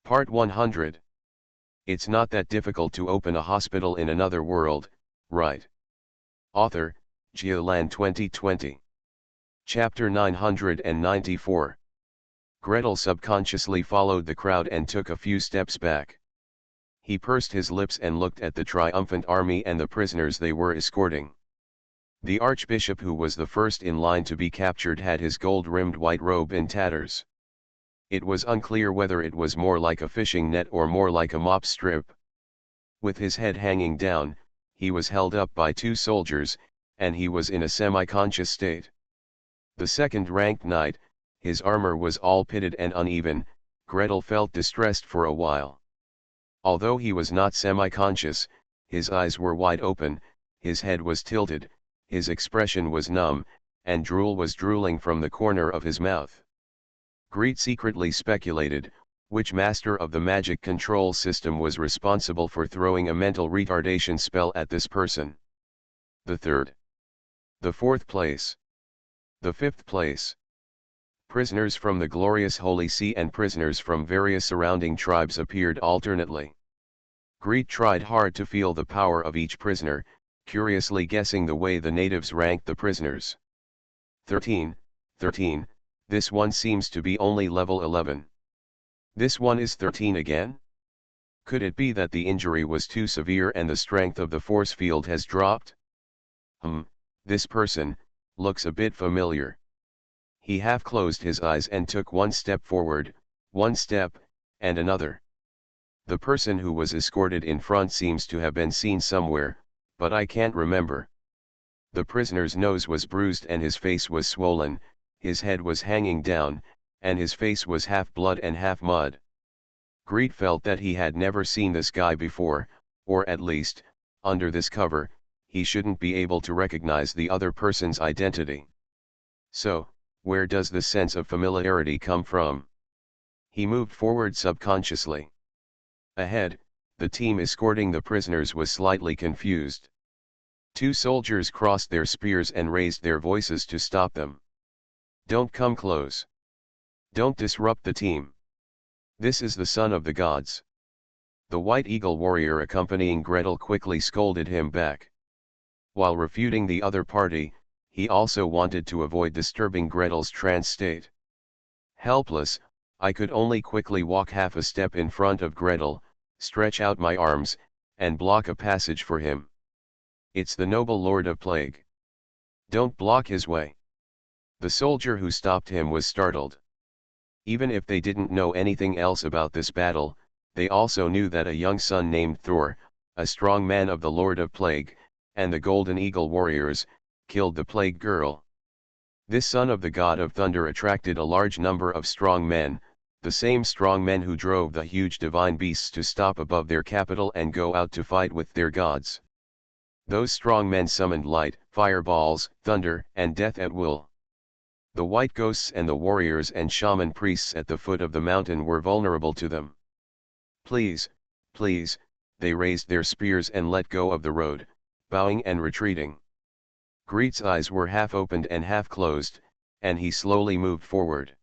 Part 100. It's not that difficult to open a hospital in another world, right? Author, Geoland 2020. Chapter 994. Gretel subconsciously followed the crowd and took a few steps back. He pursed his lips and looked at the triumphant army and the prisoners they were escorting. The archbishop, who was the first in line to be captured, had his gold-rimmed white robe in tatters. It was unclear whether it was more like a fishing net or more like a mop strip. With his head hanging down, he was held up by two soldiers, and he was in a semi-conscious state. The second-ranked knight, his armor was all pitted and uneven. Gretel felt distressed for a while. Although he was not semi-conscious, his eyes were wide open, his head was tilted, his expression was numb, and drool was drooling from the corner of his mouth. Greet secretly speculated, which master of the magic control system was responsible for throwing a mental retardation spell at this person. The third. The fourth place. The fifth place. Prisoners from the glorious Holy See and prisoners from various surrounding tribes appeared alternately. Greet tried hard to feel the power of each prisoner, curiously guessing the way the natives ranked the prisoners. 13, this one seems to be only level 11. This one is 13 again? Could it be that the injury was too severe and the strength of the force field has dropped? This person looks a bit familiar. He half closed his eyes and took one step forward, one step, and another. The person who was escorted in front seems to have been seen somewhere, but I can't remember. The prisoner's nose was bruised and his face was swollen, his head was hanging down, and his face was half blood and half mud. Greet felt that he had never seen this guy before, or at least, under this cover, he shouldn't be able to recognize the other person's identity. So, where does this sense of familiarity come from? He moved forward subconsciously. Ahead, the team escorting the prisoners was slightly confused. Two soldiers crossed their spears and raised their voices to stop them. Don't come close. Don't disrupt the team. This is the son of the gods. The White Eagle warrior accompanying Gretel quickly scolded him back. While refuting the other party, he also wanted to avoid disturbing Gretel's trance state. Helpless, I could only quickly walk half a step in front of Gretel, stretch out my arms, and block a passage for him. It's the noble Lord of Plague. Don't block his way. The soldier who stopped him was startled. Even if they didn't know anything else about this battle, they also knew that a young son named Thor, a strong man of the Lord of Plague, and the Golden Eagle warriors, killed the Plague Girl. This son of the God of Thunder attracted a large number of strong men, the same strong men who drove the huge divine beasts to stop above their capital and go out to fight with their gods. Those strong men summoned light, fireballs, thunder, and death at will. The white ghosts and the warriors and shaman priests at the foot of the mountain were vulnerable to them. Please, please, they raised their spears and let go of the road, bowing and retreating. Greet's eyes were half opened and half closed, and he slowly moved forward.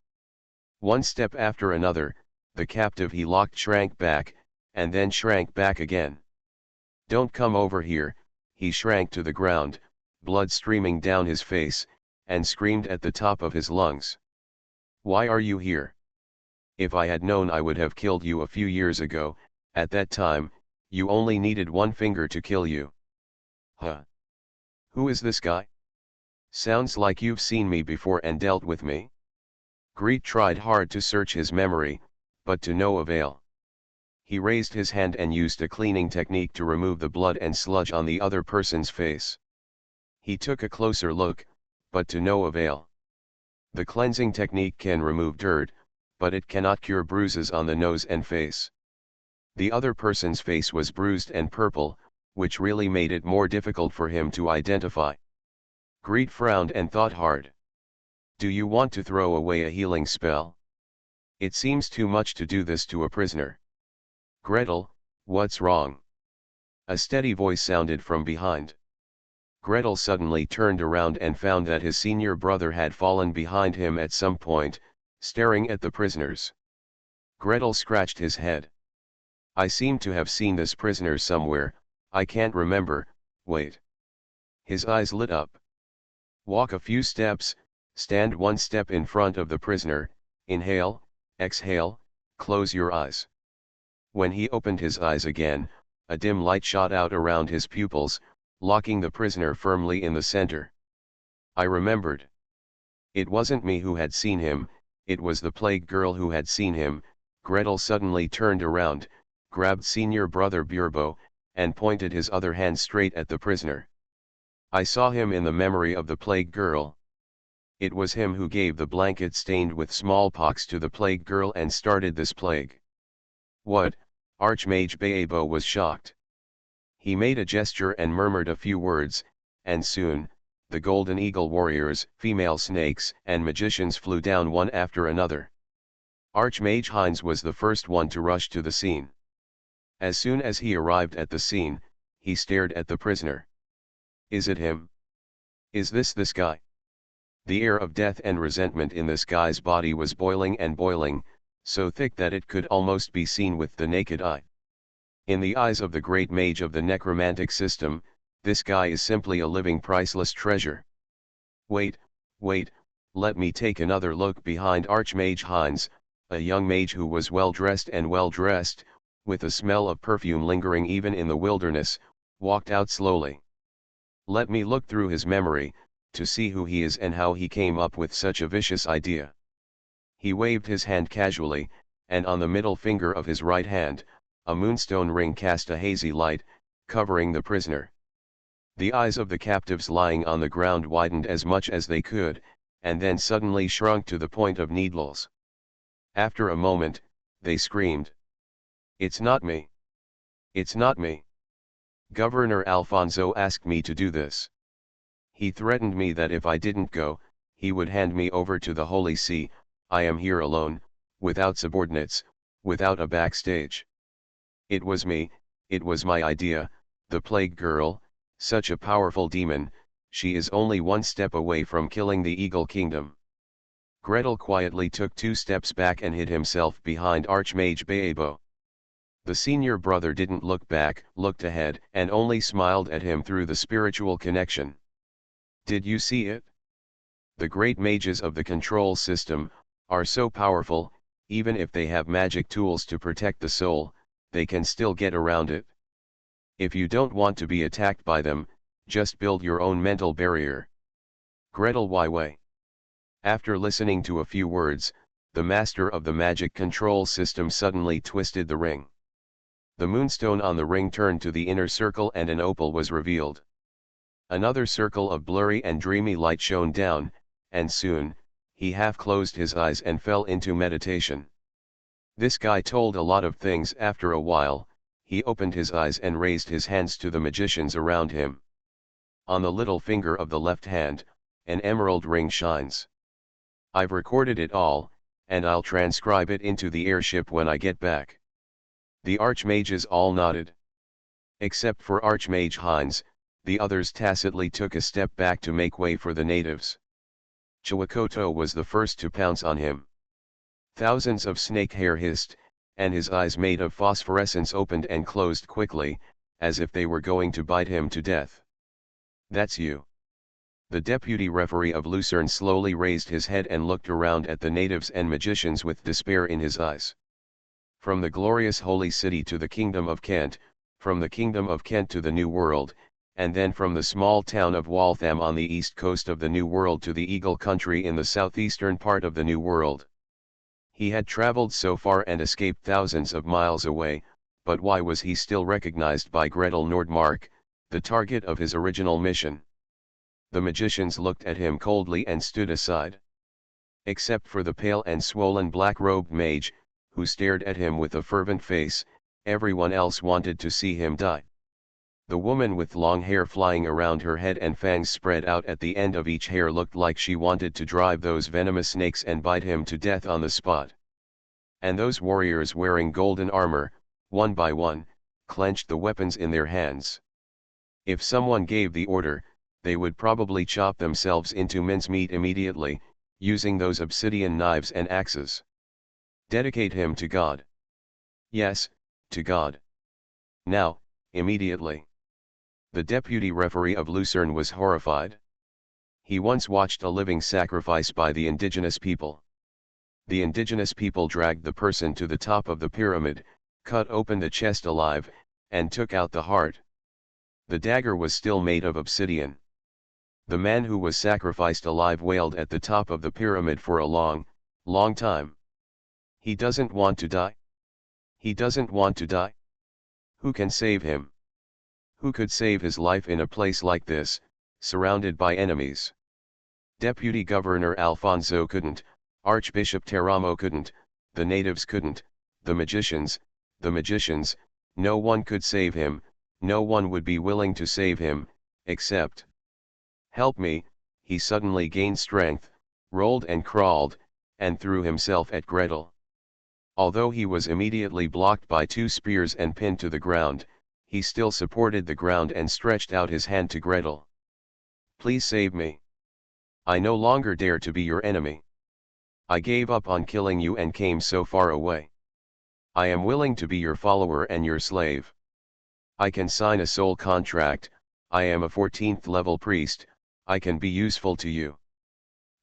One step after another, the captive he locked shrank back, and then shrank back again. Don't come over here, he shrank to the ground, blood streaming down his face, and screamed at the top of his lungs. Why are you here? If I had known I would have killed you a few years ago. At that time, you only needed one finger to kill you. Huh? Who is this guy? Sounds like you've seen me before and dealt with me. Greet tried hard to search his memory, but to no avail. He raised his hand and used a cleaning technique to remove the blood and sludge on the other person's face. He took a closer look, but to no avail. The cleansing technique can remove dirt, but it cannot cure bruises on the nose and face. The other person's face was bruised and purple, which really made it more difficult for him to identify. Greet frowned and thought hard. Do you want to throw away a healing spell? It seems too much to do this to a prisoner. Gretel, what's wrong? A steady voice sounded from behind. Gretel suddenly turned around and found that his senior brother had fallen behind him at some point, staring at the prisoners. Gretel scratched his head. I seem to have seen this prisoner somewhere, I can't remember, wait. His eyes lit up. Walk a few steps, stand one step in front of the prisoner, inhale, exhale, close your eyes. When he opened his eyes again, a dim light shot out around his pupils, locking the prisoner firmly in the center. I remembered. It wasn't me who had seen him, it was the plague girl who had seen him. Gretel suddenly turned around, grabbed senior brother Burbo, and pointed his other hand straight at the prisoner. I saw him in the memory of the plague girl. It was him who gave the blanket stained with smallpox to the plague girl and started this plague. What? Archmage Baebo was shocked. He made a gesture and murmured a few words, and soon, the Golden Eagle warriors, female snakes, and magicians flew down one after another. Archmage Heinz was the first one to rush to the scene. As soon as he arrived at the scene, he stared at the prisoner. Is it him? Is this guy? The air of death and resentment in this guy's body was boiling and boiling, so thick that it could almost be seen with the naked eye. In the eyes of the great mage of the necromantic system, this guy is simply a living priceless treasure. Wait, let me take another look behind Archmage Heinz, a young mage who was well dressed, with a smell of perfume lingering even in the wilderness, walked out slowly. Let me look through his memory, to see who he is and how he came up with such a vicious idea. He waved his hand casually, and on the middle finger of his right hand, a moonstone ring cast a hazy light, covering the prisoner. The eyes of the captives lying on the ground widened as much as they could, and then suddenly shrunk to the point of needles. After a moment, they screamed. It's not me. It's not me. Governor Alfonso asked me to do this. He threatened me that if I didn't go, he would hand me over to the Holy See. I am here alone, without subordinates, without a backstage. It was me, it was my idea, the plague girl, such a powerful demon, she is only one step away from killing the Eagle Kingdom. Gretel quietly took 2 steps back and hid himself behind Archmage Baebo. The senior brother didn't look back, looked ahead, and only smiled at him through the spiritual connection. Did you see it? The great mages of the control system are so powerful, even if they have magic tools to protect the soul, they can still get around it. If you don't want to be attacked by them, just build your own mental barrier. Gretel Weiwei. After listening to a few words, the master of the magic control system suddenly twisted the ring. The moonstone on the ring turned to the inner circle and an opal was revealed. Another circle of blurry and dreamy light shone down, and soon, he half closed his eyes and fell into meditation. This guy told a lot of things. After a while, he opened his eyes and raised his hands to the magicians around him. On the little finger of the left hand, an emerald ring shines. I've recorded it all, and I'll transcribe it into the airship when I get back. The archmages all nodded. Except for Archmage Heinz, the others tacitly took a step back to make way for the natives. Chiwakoto was the first to pounce on him. Thousands of snake hair hissed, and his eyes made of phosphorescence opened and closed quickly, as if they were going to bite him to death. That's you. The deputy referee of Lucerne slowly raised his head and looked around at the natives and magicians with despair in his eyes. From the glorious holy city to the kingdom of Kent, from the kingdom of Kent to the New World, and then from the small town of Waltham on the east coast of the New World to the Eagle Country in the southeastern part of the New World. He had traveled so far and escaped thousands of miles away, but why was he still recognized by Gretel Nordmark, the target of his original mission? The magicians looked at him coldly and stood aside. Except for the pale and swollen black-robed mage, who stared at him with a fervent face, everyone else wanted to see him die. The woman with long hair flying around her head and fangs spread out at the end of each hair looked like she wanted to drive those venomous snakes and bite him to death on the spot. And those warriors wearing golden armor, one by one, clenched the weapons in their hands. If someone gave the order, they would probably chop themselves into mincemeat immediately, using those obsidian knives and axes. Dedicate him to God. Yes, to God. Now, immediately. The deputy referee of Lucerne was horrified. He once watched a living sacrifice by the indigenous people. The indigenous people dragged the person to the top of the pyramid, cut open the chest alive, and took out the heart. The dagger was still made of obsidian. The man who was sacrificed alive wailed at the top of the pyramid for a long, long time. He doesn't want to die. He doesn't want to die. Who can save him? Who could save his life in a place like this, surrounded by enemies? Deputy Governor Alfonso couldn't, Archbishop Teramo couldn't, the natives couldn't, the magicians, no one could save him, no one would be willing to save him, except. Help me, he suddenly gained strength, rolled and crawled, and threw himself at Gretel. Although he was immediately blocked by 2 spears and pinned to the ground, he still supported the ground and stretched out his hand to Gretel. Please save me. I no longer dare to be your enemy. I gave up on killing you and came so far away. I am willing to be your follower and your slave. I can sign a soul contract, I am a 14th level priest, I can be useful to you.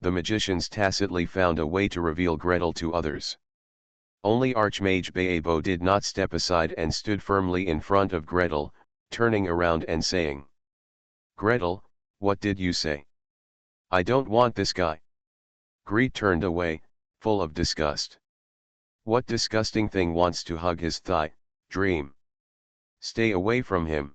The magicians tacitly found a way to reveal Gretel to others. Only Archmage Baebo did not step aside and stood firmly in front of Gretel, turning around and saying, Gretel, what did you say? I don't want this guy. Greet turned away, full of disgust. What disgusting thing wants to hug his thigh, dream? Stay away from him.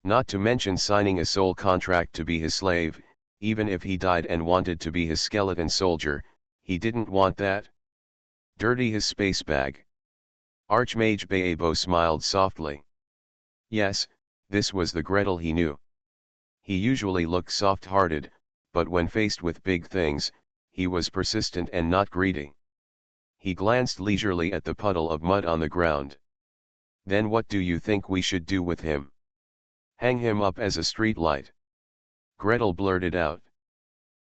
Not to mention signing a soul contract to be his slave, even if he died and wanted to be his skeleton soldier, he didn't want that. Dirty his space bag. Archmage Baebo smiled softly. Yes, this was the Gretel he knew. He usually looked soft-hearted, but when faced with big things, he was persistent and not greedy. He glanced leisurely at the puddle of mud on the ground. Then what do you think we should do with him? Hang him up as a street light. Gretel blurted out.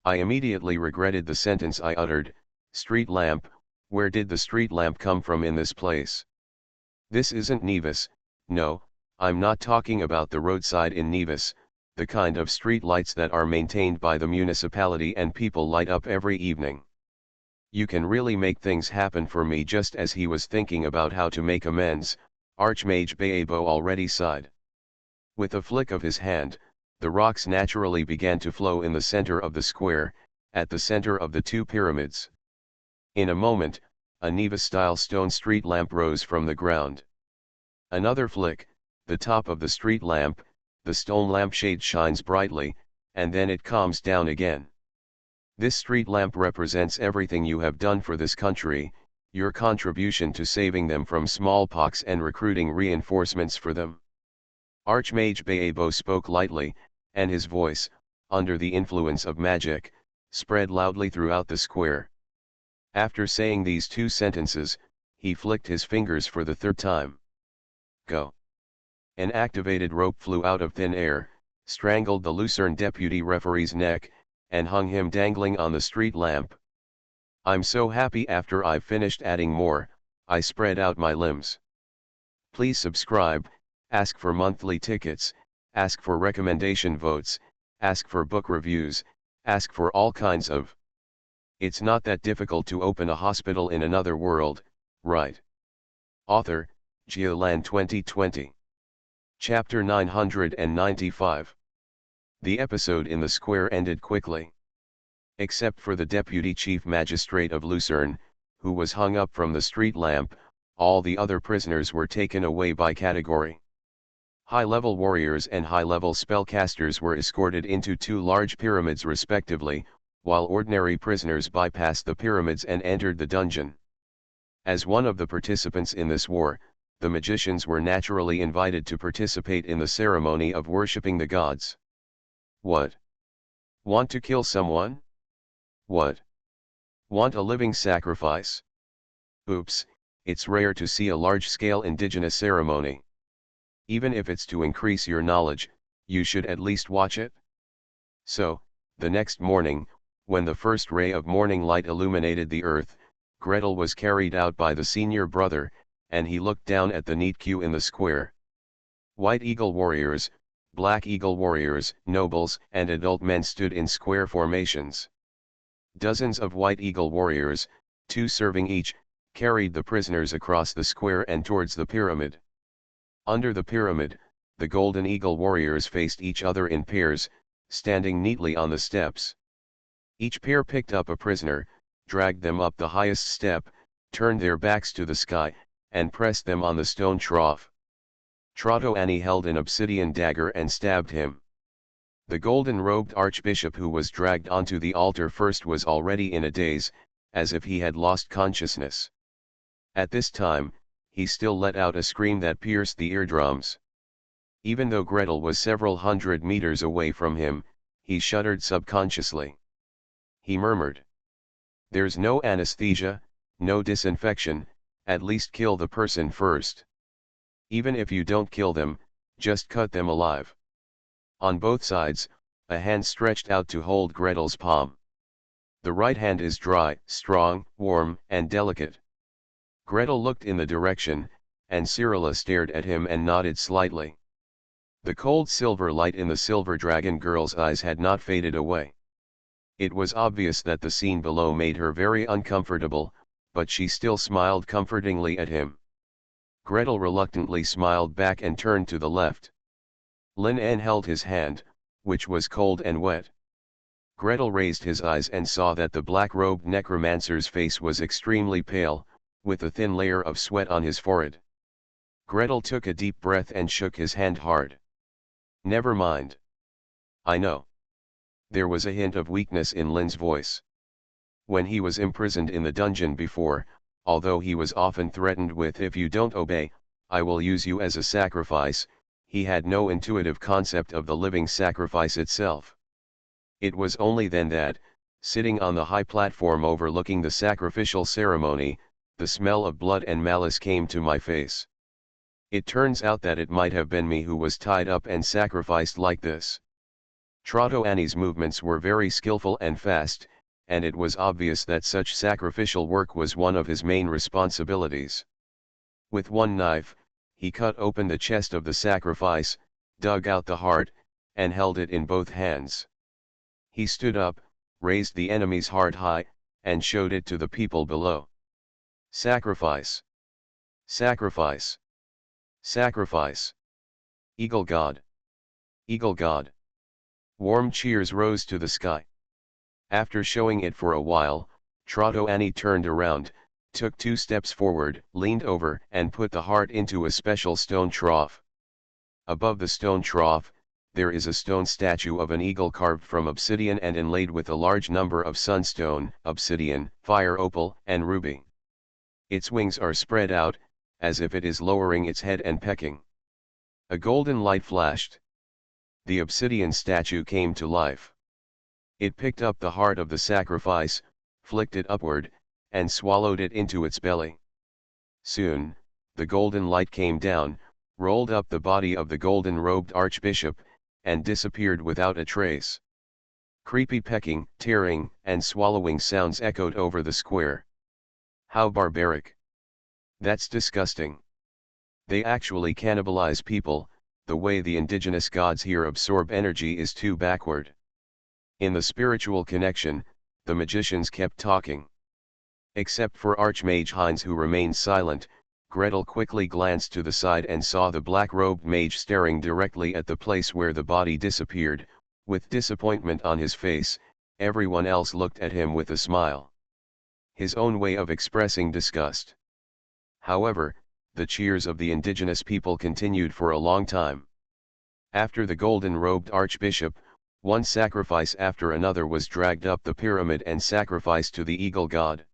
I immediately regretted the sentence I uttered. Street lamp, where did the street lamp come from in this place? This isn't Nevis, no, I'm not talking about the roadside in Nevis, the kind of street lights that are maintained by the municipality and people light up every evening. You can really make things happen for me. Just as he was thinking about how to make amends, Archmage Baebo already sighed. With a flick of his hand, the rocks naturally began to flow in the center of the square, at the center of the 2 pyramids. In a moment, a Nevis-style stone street lamp rose from the ground. Another flick, the top of the street lamp, the stone lampshade shines brightly, and then it calms down again. This street lamp represents everything you have done for this country, your contribution to saving them from smallpox and recruiting reinforcements for them. Archmage Baebo spoke lightly, and his voice, under the influence of magic, spread loudly throughout the square. After saying these 2 sentences, he flicked his fingers for the 3rd time. Go. An activated rope flew out of thin air, strangled the Lucerne deputy referee's neck, and hung him dangling on the street lamp. I'm so happy. After I've finished adding more, I spread out my limbs. Please subscribe, ask for monthly tickets, ask for recommendation votes, ask for book reviews, ask for all kinds of. It's not that difficult to open a hospital in another world, right? Author, Geoland 2020. Chapter 995. The episode in the square ended quickly. Except for the deputy chief magistrate of Lucerne, who was hung up from the street lamp, all the other prisoners were taken away by category. High-level warriors and high-level spellcasters were escorted into 2 large pyramids respectively, while ordinary prisoners bypassed the pyramids and entered the dungeon. As one of the participants in this war, the magicians were naturally invited to participate in the ceremony of worshipping the gods. What? Want to kill someone? What? Want a living sacrifice? Oops, it's rare to see a large-scale indigenous ceremony. Even if it's to increase your knowledge, you should at least watch it. So, the next morning, when the first ray of morning light illuminated the earth, Gretel was carried out by the senior brother, and he looked down at the neat queue in the square. White eagle warriors, black eagle warriors, nobles and adult men stood in square formations. Dozens of white eagle warriors, 2 serving each, carried the prisoners across the square and towards the pyramid. Under the pyramid, the golden eagle warriors faced each other in pairs, standing neatly on the steps. Each pair picked up a prisoner, dragged them up the highest step, turned their backs to the sky, and pressed them on the stone trough. Trotoani held an obsidian dagger and stabbed him. The golden-robed archbishop who was dragged onto the altar first was already in a daze, as if he had lost consciousness. At this time, he still let out a scream that pierced the eardrums. Even though Gretel was several hundred meters away from him, he shuddered subconsciously. He murmured, "There's no anesthesia, no disinfection, at least kill the person first. Even if you don't kill them, just cut them alive." On both sides, a hand stretched out to hold Gretel's palm. The right hand is dry, strong, warm, and delicate. Gretel looked in the direction, and Cyrilla stared at him and nodded slightly. The cold silver light in the silver dragon girl's eyes had not faded away. It was obvious that the scene below made her very uncomfortable, but she still smiled comfortingly at him. Gretel reluctantly smiled back and turned to the left. Lin En held his hand, which was cold and wet. Gretel raised his eyes and saw that the black-robed necromancer's face was extremely pale, with a thin layer of sweat on his forehead. Gretel took a deep breath and shook his hand hard. "Never mind. I know." There was a hint of weakness in Lin's voice. When he was imprisoned in the dungeon before, although he was often threatened with "if you don't obey, I will use you as a sacrifice," he had no intuitive concept of the living sacrifice itself. It was only then that, sitting on the high platform overlooking the sacrificial ceremony, the smell of blood and malice came to my face. It turns out that it might have been me who was tied up and sacrificed like this. Trotoani's movements were very skillful and fast, and it was obvious that such sacrificial work was one of his main responsibilities. With one knife, he cut open the chest of the sacrifice, dug out the heart, and held it in both hands. He stood up, raised the enemy's heart high, and showed it to the people below. "Sacrifice! Sacrifice! Sacrifice! Eagle God! Eagle God!" Warm cheers rose to the sky. After showing it for a while, Trotoani turned around, took 2 steps forward, leaned over and put the heart into a special stone trough. Above the stone trough, there is a stone statue of an eagle carved from obsidian and inlaid with a large number of sunstone, obsidian, fire opal, and ruby. Its wings are spread out, as if it is lowering its head and pecking. A golden light flashed. The obsidian statue came to life. It picked up the heart of the sacrifice, flicked it upward, and swallowed it into its belly. Soon, the golden light came down, rolled up the body of the golden-robed archbishop, and disappeared without a trace. Creepy pecking, tearing, and swallowing sounds echoed over the square. How barbaric! That's disgusting. They actually cannibalize people. The way the indigenous gods here absorb energy is too backward. In the spiritual connection, the magicians kept talking. Except for Archmage Heinz, who remained silent, Gretel quickly glanced to the side and saw the black-robed mage staring directly at the place where the body disappeared. With disappointment on his face, everyone else looked at him with a smile. His own way of expressing disgust. However, the cheers of the indigenous people continued for a long time. After the golden-robed archbishop, one sacrifice after another was dragged up the pyramid and sacrificed to the eagle god.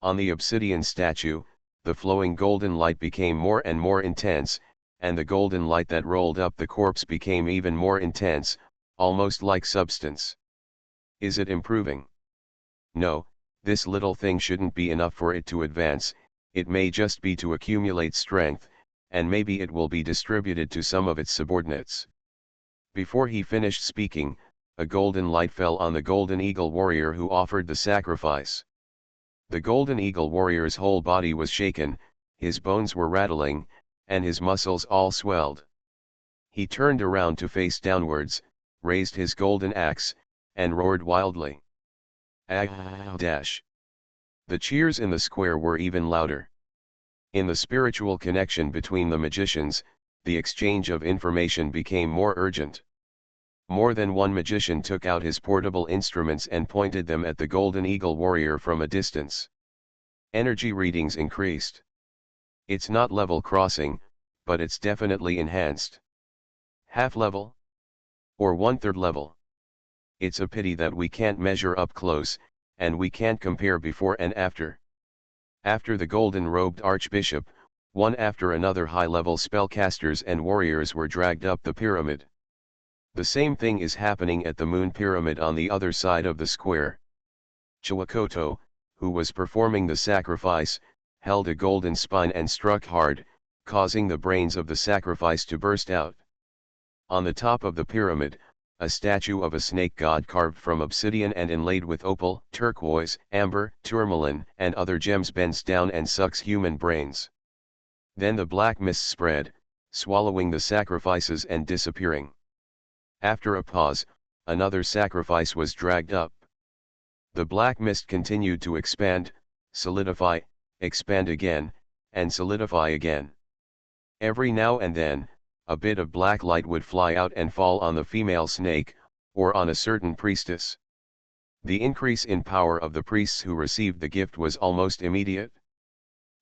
On the obsidian statue, the flowing golden light became more and more intense, and the golden light that rolled up the corpse became even more intense, almost like substance. Is it improving? No, this little thing shouldn't be enough for it to advance. It may just be to accumulate strength, and maybe it will be distributed to some of its subordinates. Before he finished speaking, a golden light fell on the golden eagle warrior who offered the sacrifice. The Golden Eagle warrior's whole body was shaken, his bones were rattling, and his muscles all swelled. He turned around to face downwards, raised his golden axe, and roared wildly. Ah! Dash! The cheers in the square were even louder. In the spiritual connection between the magicians, the exchange of information became more urgent. More than one magician took out his portable instruments and pointed them at the Golden Eagle warrior from a distance. Energy readings increased. It's not level crossing, but it's definitely enhanced. Half level? Or 1/3 level? It's a pity that we can't measure up close, and we can't compare before and after. After the golden-robed archbishop, one after another high-level spellcasters and warriors were dragged up the pyramid. The same thing is happening at the moon pyramid on the other side of the square. Chiwakoto, who was performing the sacrifice, held a golden spine and struck hard, causing the brains of the sacrifice to burst out. On the top of the pyramid, a statue of a snake god carved from obsidian and inlaid with opal, turquoise, amber, tourmaline, and other gems bends down and sucks human brains. Then the black mist spread, swallowing the sacrifices and disappearing. After a pause, another sacrifice was dragged up. The black mist continued to expand, solidify, expand again, and solidify again. Every now and then, a bit of black light would fly out and fall on the female snake, or on a certain priestess. The increase in power of the priests who received the gift was almost immediate.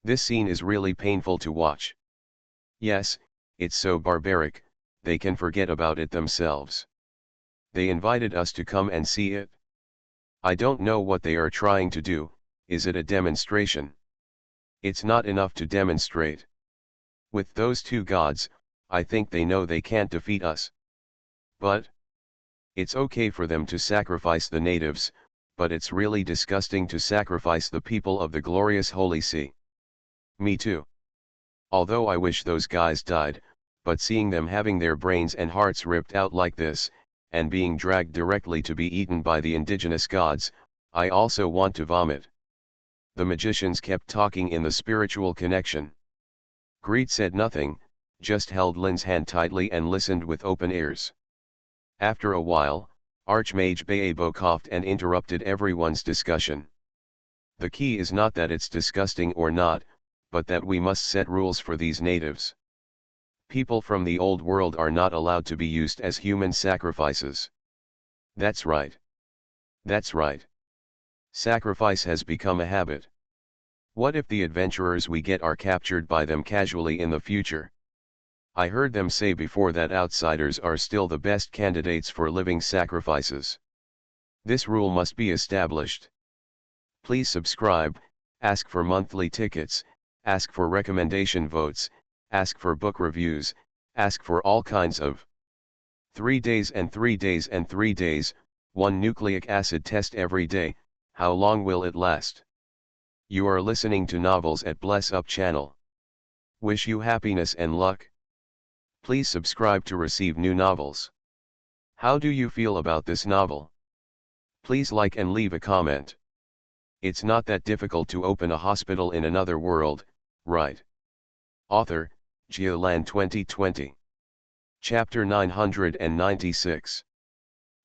This scene is really painful to watch. Yes, it's so barbaric, they can forget about it themselves. They invited us to come and see it. I don't know what they are trying to do. Is it a demonstration? It's not enough to demonstrate. With those two gods, I think they know they can't defeat us. But it's okay for them to sacrifice the natives, but it's really disgusting to sacrifice the people of the glorious Holy See. Me too. Although I wish those guys died, but seeing them having their brains and hearts ripped out like this, and being dragged directly to be eaten by the indigenous gods, I also want to vomit. The magicians kept talking in the spiritual connection. Greet said nothing, just held Lin's hand tightly and listened with open ears. After a while, Archmage Baebo coughed and interrupted everyone's discussion. The key is not that it's disgusting or not, but that we must set rules for these natives. People from the old world are not allowed to be used as human sacrifices. That's right. That's right. Sacrifice has become a habit. What if the adventurers we get are captured by them casually in the future? I heard them say before that outsiders are still the best candidates for living sacrifices. This rule must be established. Please subscribe, ask for monthly tickets, ask for recommendation votes, ask for book reviews, ask for all kinds of 3 days and 3 days and 3 days, 1 nucleic acid test every day. How long will it last? You are listening to Novels at Bless Up channel. Wish you happiness and luck. Please subscribe to receive new novels. How do you feel about this novel? Please like and leave a comment. It's not that difficult to open a hospital in another world, right? Author, Geoland 2020. Chapter 996.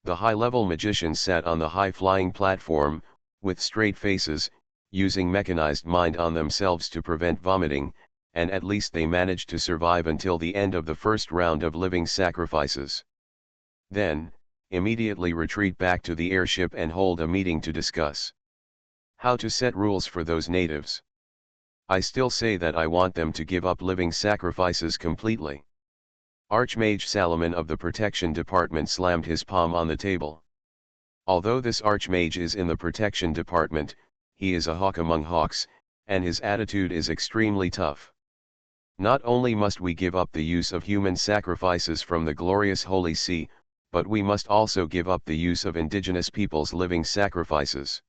The high-level magicians sat on the high-flying platform, with straight faces, using mechanized mind on themselves to prevent vomiting, and at least they managed to survive until the end of the first round of living sacrifices. Then, immediately retreat back to the airship and hold a meeting to discuss how to set rules for those natives. I still say that I want them to give up living sacrifices completely. Archmage Salomon of the Protection Department slammed his palm on the table. Although this Archmage is in the Protection Department, he is a hawk among hawks, and his attitude is extremely tough. Not only must we give up the use of human sacrifices from the glorious Holy See, but we must also give up the use of indigenous peoples' living sacrifices.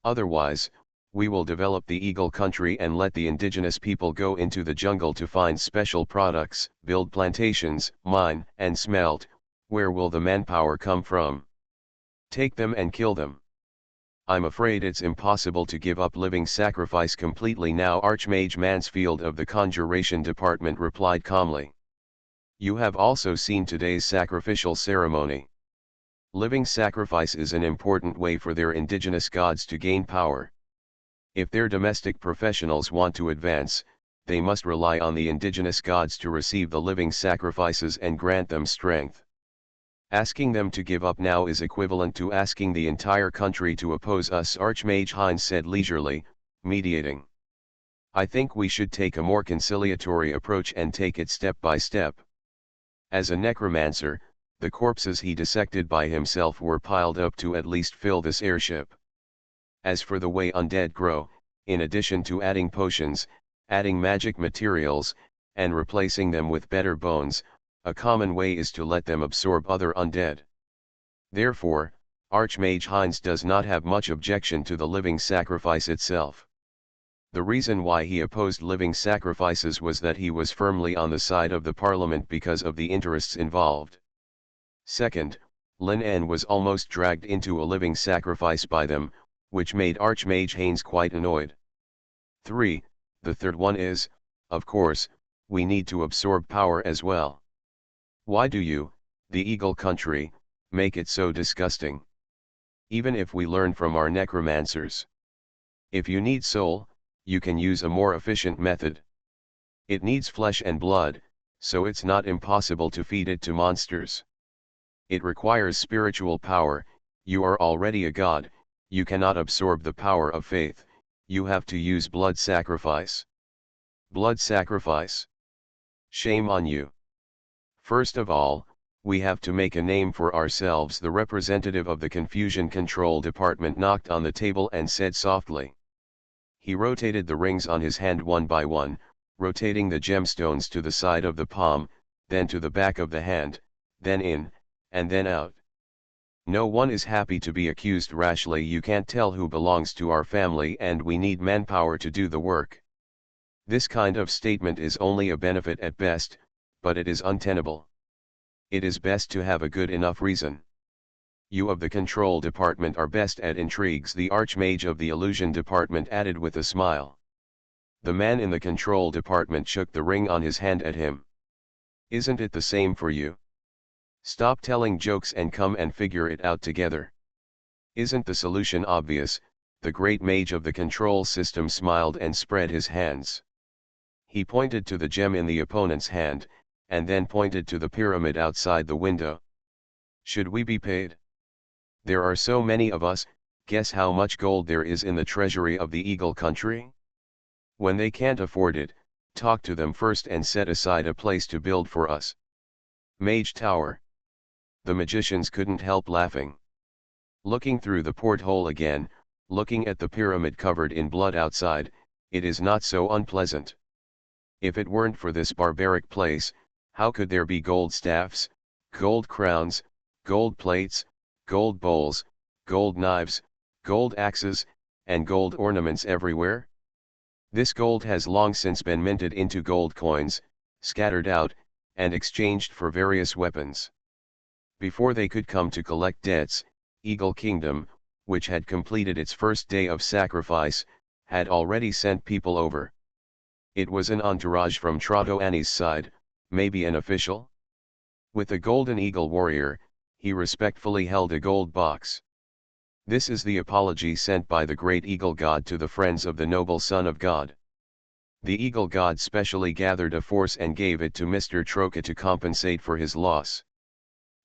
Otherwise, we will develop the Eagle Country and let the indigenous people go into the jungle to find special products, build plantations, mine, and smelt. Where will the manpower come from? Take them and kill them. I'm afraid it's impossible to give up living sacrifice completely now. Archmage Mansfield of the Conjuration Department replied calmly. You have also seen today's sacrificial ceremony. Living sacrifice is an important way for their indigenous gods to gain power. If their domestic professionals want to advance, they must rely on the indigenous gods to receive the living sacrifices and grant them strength. Asking them to give up now is equivalent to asking the entire country to oppose us, Archmage Hines said leisurely, mediating. I think we should take a more conciliatory approach and take it step by step. As a necromancer, the corpses he dissected by himself were piled up to at least fill this airship. As for the way undead grow, in addition to adding potions, adding magic materials, and replacing them with better bones, a common way is to let them absorb other undead. Therefore, Archmage Hines does not have much objection to the living sacrifice itself. The reason why he opposed living sacrifices was that he was firmly on the side of the Parliament because of the interests involved. Second, Lin En was almost dragged into a living sacrifice by them, which made Archmage Hines quite annoyed. 3. The third one is, of course, we need to absorb power as well. Why do you, the Eagle Country, make it so disgusting? Even if we learn from our necromancers. If you need soul, you can use a more efficient method. It needs flesh and blood, so it's not impossible to feed it to monsters. It requires spiritual power. You are already a god, you cannot absorb the power of faith, you have to use blood sacrifice. Blood sacrifice? Shame on you. First of all, we have to make a name for ourselves. The representative of the Confusion Control Department knocked on the table and said softly. He rotated the rings on his hand one by one, rotating the gemstones to the side of the palm, then to the back of the hand, then in, and then out. No one is happy to be accused rashly. You can't tell who belongs to our family, and we need manpower to do the work. This kind of statement is only a benefit at best, but it is untenable. It is best to have a good enough reason. You of the Control Department are best at intrigues, the Archmage of the Illusion Department added with a smile. The man in the Control Department shook the ring on his hand at him. Isn't it the same for you? Stop telling jokes and come and figure it out together. Isn't the solution obvious? The great mage of the control system smiled and spread his hands. He pointed to the gem in the opponent's hand, and then pointed to the pyramid outside the window. Should we be paid? There are so many of us, guess how much gold there is in the treasury of the Eagle Country? When they can't afford it, talk to them first and set aside a place to build for us. Mage Tower. The magicians couldn't help laughing. Looking through the porthole again, looking at the pyramid covered in blood outside, it is not so unpleasant. If it weren't for this barbaric place, how could there be gold staffs, gold crowns, gold plates, gold bowls, gold knives, gold axes, and gold ornaments everywhere? This gold has long since been minted into gold coins, scattered out, and exchanged for various weapons. Before they could come to collect debts, Eagle Kingdom, which had completed its first day of sacrifice, had already sent people over. It was an entourage from Trotoani's side, maybe an official? With the golden eagle warrior, he respectfully held a gold box. This is the apology sent by the great eagle god to the friends of the noble son of God. The eagle god specially gathered a force and gave it to Mr. Troca to compensate for his loss.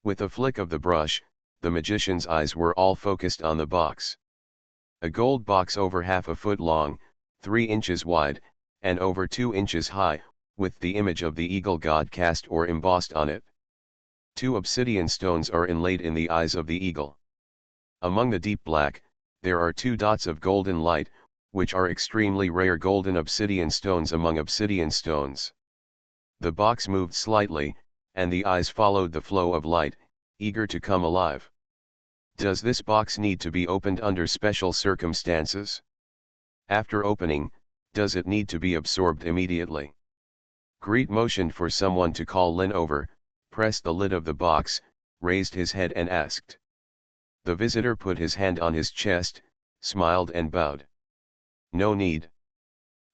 With a flick of the brush, the magician's eyes were all focused on the box. A gold box over half a foot long, 3 inches wide, and over 2 inches high, with the image of the eagle god cast or embossed on it. 2 obsidian stones are inlaid in the eyes of the eagle. Among the deep black, there are 2 dots of golden light, which are extremely rare golden obsidian stones among obsidian stones. The box moved slightly, and the eyes followed the flow of light, eager to come alive. Does this box need to be opened under special circumstances? After opening, does it need to be absorbed immediately? Greet motioned for someone to call Lin over, pressed the lid of the box, raised his head and asked. The visitor put his hand on his chest, smiled and bowed. No need.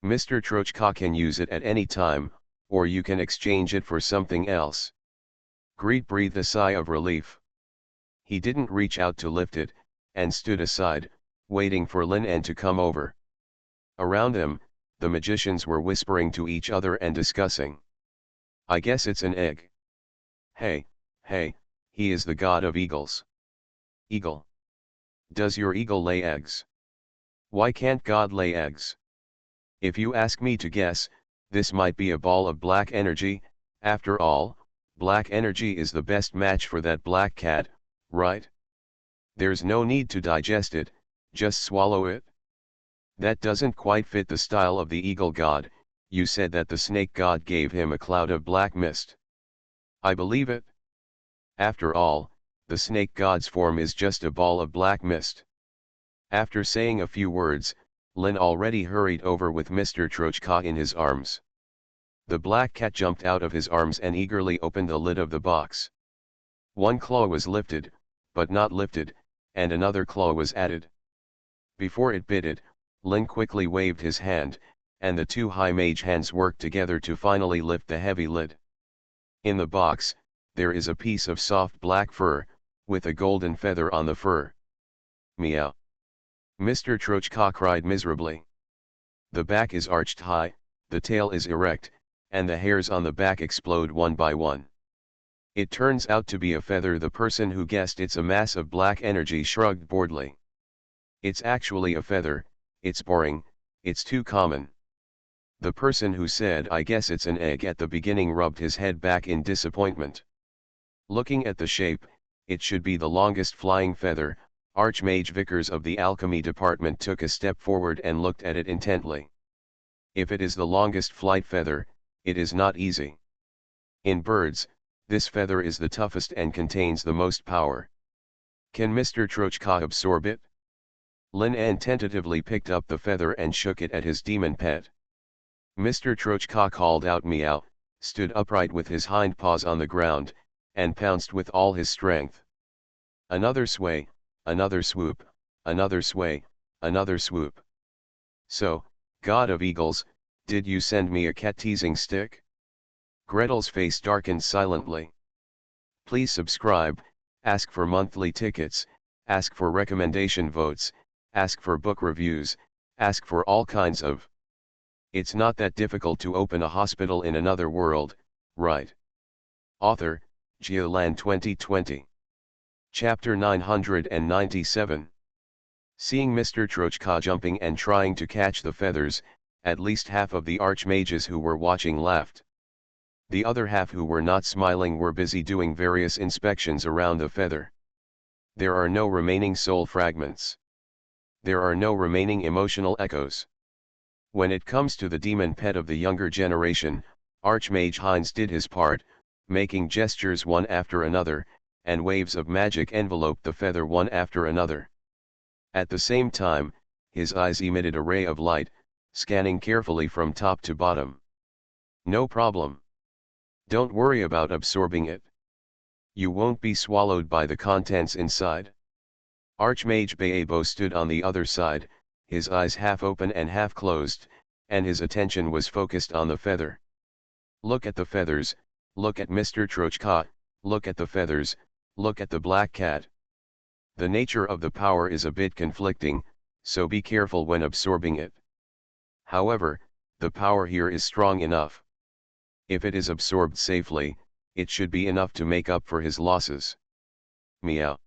Mr. Trochka can use it at any time, or you can exchange it for something else. Greet breathed a sigh of relief. He didn't reach out to lift it, and stood aside, waiting for Lin En to come over. Around them, the magicians were whispering to each other and discussing. I guess it's an egg. Hey, he is the god of eagles. Eagle. Does your eagle lay eggs? Why can't God lay eggs? If you ask me to guess, this might be a ball of black energy. After all, black energy is the best match for that black cat, right? There's no need to digest it, just swallow it. That doesn't quite fit the style of the eagle god. You said that the snake god gave him a cloud of black mist. I believe it. After all, the snake god's form is just a ball of black mist. After saying a few words, Lin already hurried over with Mr. Trochka in his arms. The black cat jumped out of his arms and eagerly opened the lid of the box. One claw was lifted, but not lifted, and another claw was added. Before it bit it, Lin quickly waved his hand, and the two high mage hands worked together to finally lift the heavy lid. In the box, there is a piece of soft black fur, with a golden feather on the fur. Meow. Mr. Trochka cried miserably. The back is arched high, the tail is erect, and the hairs on the back explode one by one. It turns out to be a feather. The person who guessed it's a mass of black energy shrugged boredly. It's actually a feather. It's boring, it's too common. The person who said I guess it's an egg at the beginning rubbed his head back in disappointment. Looking at the shape, it should be the longest flying feather. Archmage Vickers of the alchemy department took a step forward and looked at it intently. If it is the longest flight feather, it is not easy. In birds, this feather is the toughest and contains the most power. Can Mr. Trochka absorb it? Lin En tentatively picked up the feather and shook it at his demon pet. Mr. Trochka called out meow, stood upright with his hind paws on the ground, and pounced with all his strength. Another sway, another swoop, another sway, another swoop. So, God of Eagles, did you send me a cat-teasing stick? Gretel's face darkened silently. Please subscribe, ask for monthly tickets, ask for recommendation votes, ask for book reviews, ask for all kinds of. It's not that difficult to open a hospital in another world, right? Author, Geoland 2020. Chapter 997. Seeing Mr. Trochka jumping and trying to catch the feathers, at least half of the archmages who were watching laughed. The other half who were not smiling were busy doing various inspections around the feather. There are no remaining soul fragments. There are no remaining emotional echoes. When it comes to the demon pet of the younger generation, Archmage Heinz did his part, making gestures one after another, and waves of magic enveloped the feather one after another. At the same time, his eyes emitted a ray of light, scanning carefully from top to bottom. No problem. Don't worry about absorbing it. You won't be swallowed by the contents inside. Archmage Baebo stood on the other side, his eyes half open and half closed, and his attention was focused on the feather. Look at the feathers, look at Mr. Trochka, look at the feathers, look at the black cat. The nature of the power is a bit conflicting, so be careful when absorbing it. However, the power here is strong enough. If it is absorbed safely, it should be enough to make up for his losses. Meow.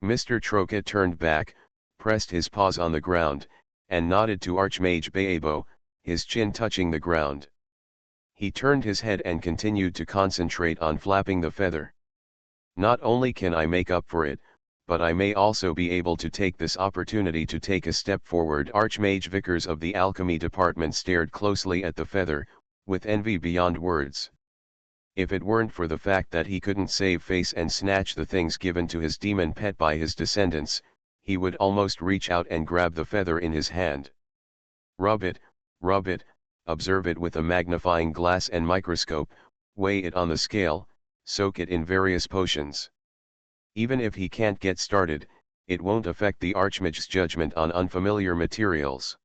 Mr. Trochka turned back, pressed his paws on the ground, and nodded to Archmage Baebo, his chin touching the ground. He turned his head and continued to concentrate on flapping the feather. Not only can I make up for it, but I may also be able to take this opportunity to take a step forward. Archmage Vickers of the alchemy department stared closely at the feather, with envy beyond words. If it weren't for the fact that he couldn't save face and snatch the things given to his demon pet by his descendants, he would almost reach out and grab the feather in his hand. Rub it, observe it with a magnifying glass and microscope, weigh it on the scale, soak it in various potions. Even if he can't get started, it won't affect the Archmage's judgment on unfamiliar materials.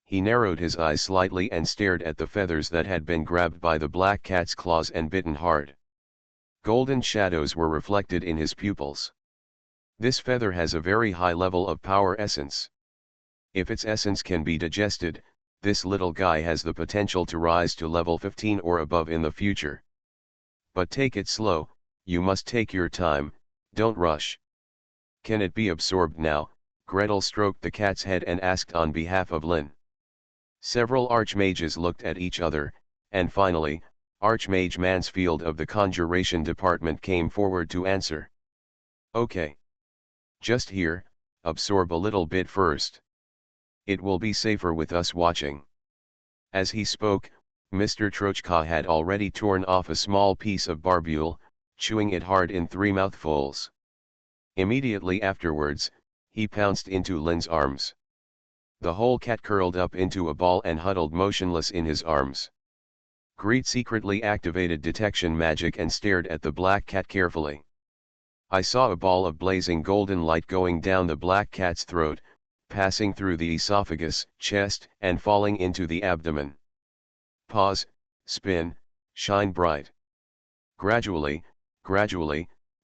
He narrowed his eyes slightly and stared at the feathers that had been grabbed by the black cat's claws and bitten hard. Golden shadows were reflected in his pupils. This feather has a very high level of power essence. If its essence can be digested, this little guy has the potential to rise to level 15 or above in the future. But take it slow, you must take your time, don't rush. Can it be absorbed now? Gretel stroked the cat's head and asked on behalf of Lynn. Several archmages looked at each other, and finally, Archmage Mansfield of the Conjuration Department came forward to answer. Okay. Just here, absorb a little bit first. It will be safer with us watching. As he spoke, Mr. Trochka had already torn off a small piece of barbule, chewing it hard in 3 mouthfuls. Immediately afterwards, he pounced into Lynn's arms. The whole cat curled up into a ball and huddled motionless in his arms. Greet secretly activated detection magic and stared at the black cat carefully. I saw a ball of blazing golden light going down the black cat's throat, passing through the esophagus, chest, and falling into the abdomen. Pause, spin, shine bright. Gradually,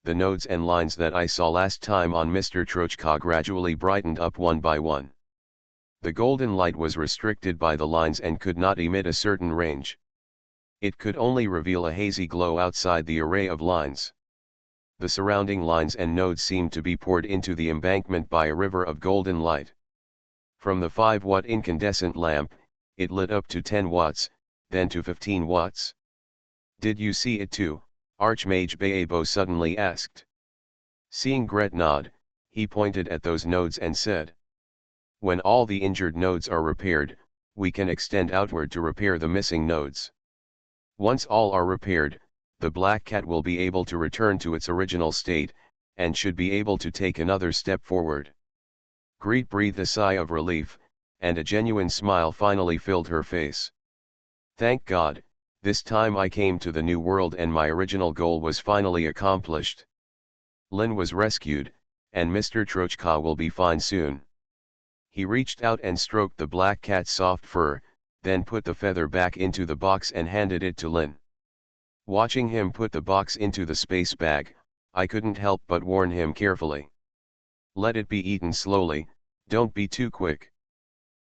the nodes and lines that I saw last time on Mr. Trochka gradually brightened up one by one. The golden light was restricted by the lines and could not emit a certain range. It could only reveal a hazy glow outside the array of lines. The surrounding lines and nodes seemed to be poured into the embankment by a river of golden light. From the 5-watt incandescent lamp, it lit up to 10 watts, then to 15 watts. Did you see it too? Archmage Baebo suddenly asked. Seeing Gret nod, he pointed at those nodes and said. When all the injured nodes are repaired, we can extend outward to repair the missing nodes. Once all are repaired, the black cat will be able to return to its original state, and should be able to take another step forward. Greet breathed a sigh of relief, and a genuine smile finally filled her face. Thank God, this time I came to the new world and my original goal was finally accomplished. Lynn was rescued, and Mr. Trochka will be fine soon. He reached out and stroked the black cat's soft fur, then put the feather back into the box and handed it to Lynn. Watching him put the box into the space bag, I couldn't help but warn him carefully. Let it be eaten slowly, don't be too quick.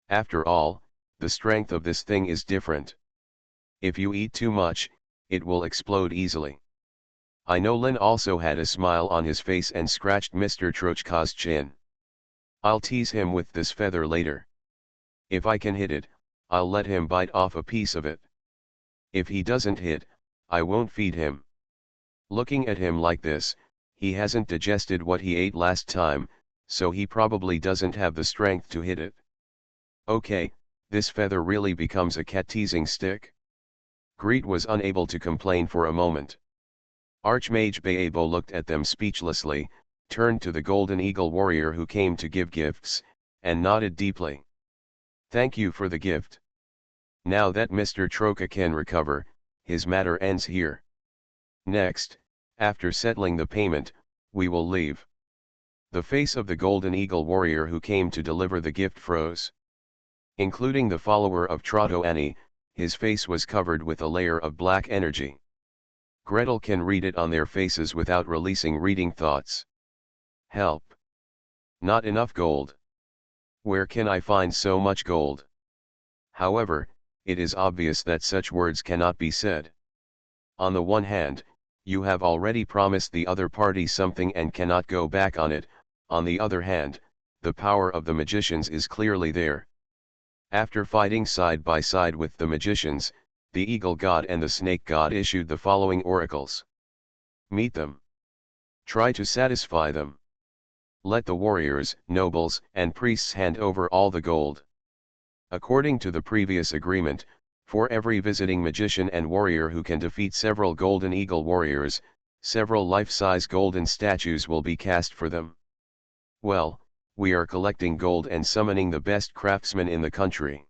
After all, the strength of this thing is different. If you eat too much, it will explode easily. I know Lynn also had a smile on his face and scratched Mr. Trochka's chin. I'll tease him with this feather later. If I can hit it, I'll let him bite off a piece of it. If he doesn't hit, I won't feed him. Looking at him like this, he hasn't digested what he ate last time, so he probably doesn't have the strength to hit it. Okay, this feather really becomes a cat-teasing stick. Greet was unable to complain for a moment. Archmage Baebo looked at them speechlessly, turned to the Golden Eagle warrior who came to give gifts, and nodded deeply. Thank you for the gift. Now that Mr. Trochka can recover, his matter ends here. Next, after settling the payment, we will leave. The face of the Golden Eagle warrior who came to deliver the gift froze. Including the follower of Trotoani, his face was covered with a layer of black energy. Gretel can read it on their faces without releasing reading thoughts. Help! Not enough gold. Where can I find so much gold? However, it is obvious that such words cannot be said. On the one hand, you have already promised the other party something and cannot go back on it, on the other hand, the power of the magicians is clearly there. After fighting side by side with the magicians, the eagle god and the snake god issued the following oracles. Meet them. Try to satisfy them. Let the warriors, nobles, and priests hand over all the gold. According to the previous agreement, for every visiting magician and warrior who can defeat several Golden Eagle warriors, several life-size golden statues will be cast for them. Well, we are collecting gold and summoning the best craftsmen in the country.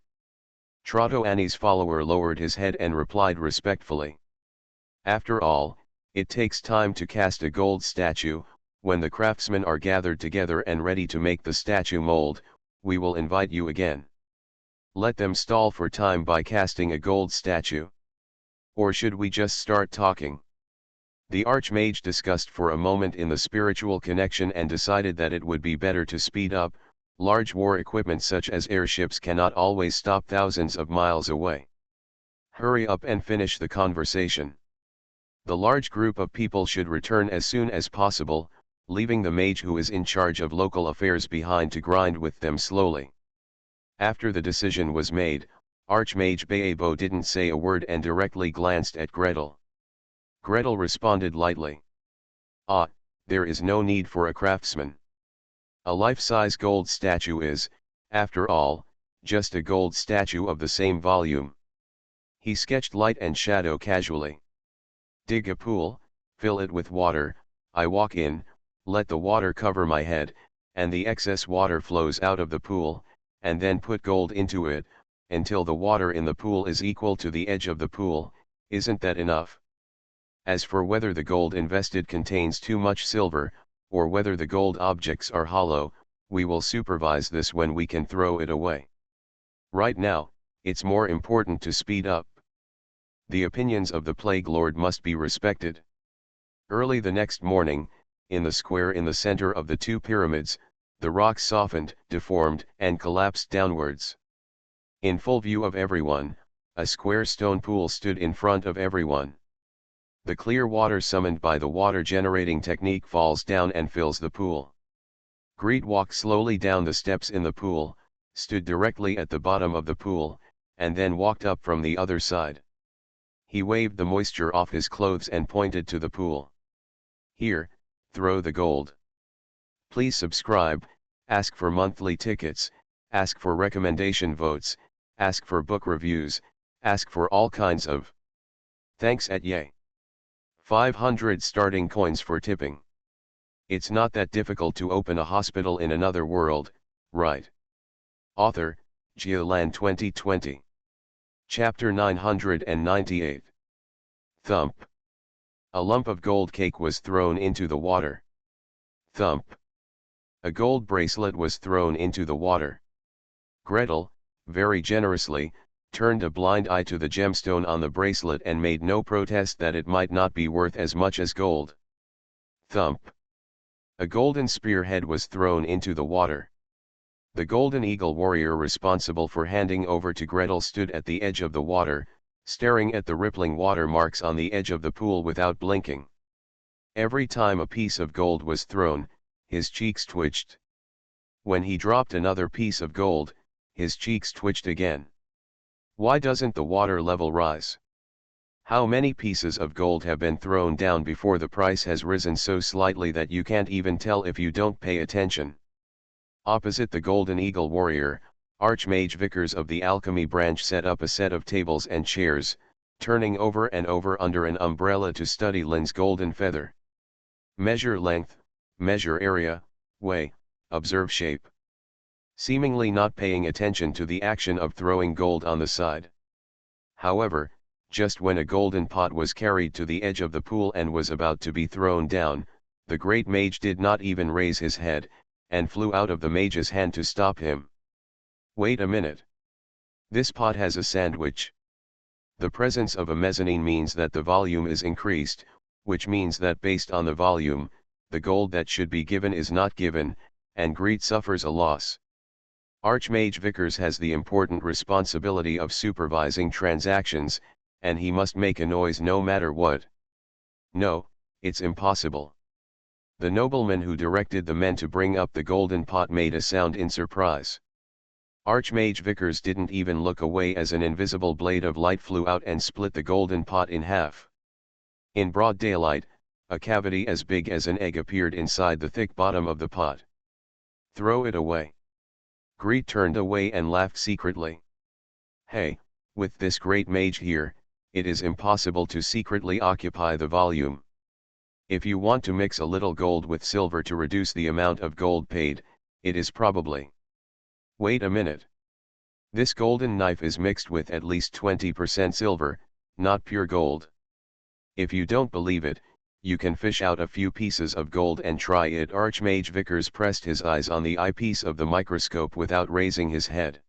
Trotoani's follower lowered his head and replied respectfully. After all, it takes time to cast a gold statue, When the craftsmen are gathered together and ready to make the statue mold, we will invite you again. Let them stall for time by casting a gold statue. Or should we just start talking? The Archmage discussed for a moment in the spiritual connection and decided that it would be better to speed up. Large war equipment such as airships cannot always stop thousands of miles away. Hurry up and finish the conversation. The large group of people should return as soon as possible, leaving the mage who is in charge of local affairs behind to grind with them slowly. After the decision was made, Archmage Baebo didn't say a word and directly glanced at Gretel. Gretel responded lightly. Ah, there is no need for a craftsman. A life-size gold statue is, after all, just a gold statue of the same volume. He sketched light and shadow casually. Dig a pool, fill it with water, I walk in, let the water cover my head, and the excess water flows out of the pool, and then put gold into it, until the water in the pool is equal to the edge of the pool. Isn't that enough? As for whether the gold invested contains too much silver, or whether the gold objects are hollow, we will supervise this when we can throw it away. Right now, it's more important to speed up. The opinions of the Plague Lord must be respected. Early the next morning, in the square in the center of the two pyramids, the rocks softened, deformed, and collapsed downwards. In full view of everyone, a square stone pool stood in front of everyone. The clear water summoned by the water-generating technique falls down and fills the pool. Greed walked slowly down the steps in the pool, stood directly at the bottom of the pool, and then walked up from the other side. He waved the moisture off his clothes and pointed to the pool. Here, throw the gold. Please subscribe, ask for monthly tickets, ask for recommendation votes, ask for book reviews, ask for all kinds of thanks at yay. 500 starting coins for tipping. It's not that difficult to open a hospital in another world, right? Author, Geoland 2020. Chapter 998. Thump. A lump of gold cake was thrown into the water. Thump. A gold bracelet was thrown into the water. Gretel, very generously, turned a blind eye to the gemstone on the bracelet and made no protest that it might not be worth as much as gold. Thump. A golden spearhead was thrown into the water. The golden eagle warrior responsible for handing over to Gretel stood at the edge of the water, staring at the rippling water marks on the edge of the pool without blinking. Every time a piece of gold was thrown, his cheeks twitched. When he dropped another piece of gold, his cheeks twitched again. Why doesn't the water level rise? How many pieces of gold have been thrown down before the price has risen so slightly that you can't even tell if you don't pay attention? Opposite the Golden Eagle Warrior, Archmage Vickers of the Alchemy branch set up a set of tables and chairs, turning over and over under an umbrella to study Lin's golden feather. Measure length, measure area, weigh, observe shape. Seemingly not paying attention to the action of throwing gold on the side. However, just when a golden pot was carried to the edge of the pool and was about to be thrown down, the great mage did not even raise his head, and flew out of the mage's hand to stop him. Wait a minute. This pot has a sandwich. The presence of a mezzanine means that the volume is increased, which means that based on the volume, the gold that should be given is not given, and greed suffers a loss. Archmage Vickers has the important responsibility of supervising transactions, and he must make a noise no matter what. No, it's impossible. The nobleman who directed the men to bring up the golden pot made a sound in surprise. Archmage Vickers didn't even look away as an invisible blade of light flew out and split the golden pot in half. In broad daylight, a cavity as big as an egg appeared inside the thick bottom of the pot. Throw it away. Greed turned away and laughed secretly. Hey, with this great mage here, it is impossible to secretly occupy the volume. If you want to mix a little gold with silver to reduce the amount of gold paid, it is probably. Wait a minute. This golden knife is mixed with at least 20% silver, not pure gold. If you don't believe it, you can fish out a few pieces of gold and try it. Archmage Vickers pressed his eyes on the eyepiece of the microscope without raising his head.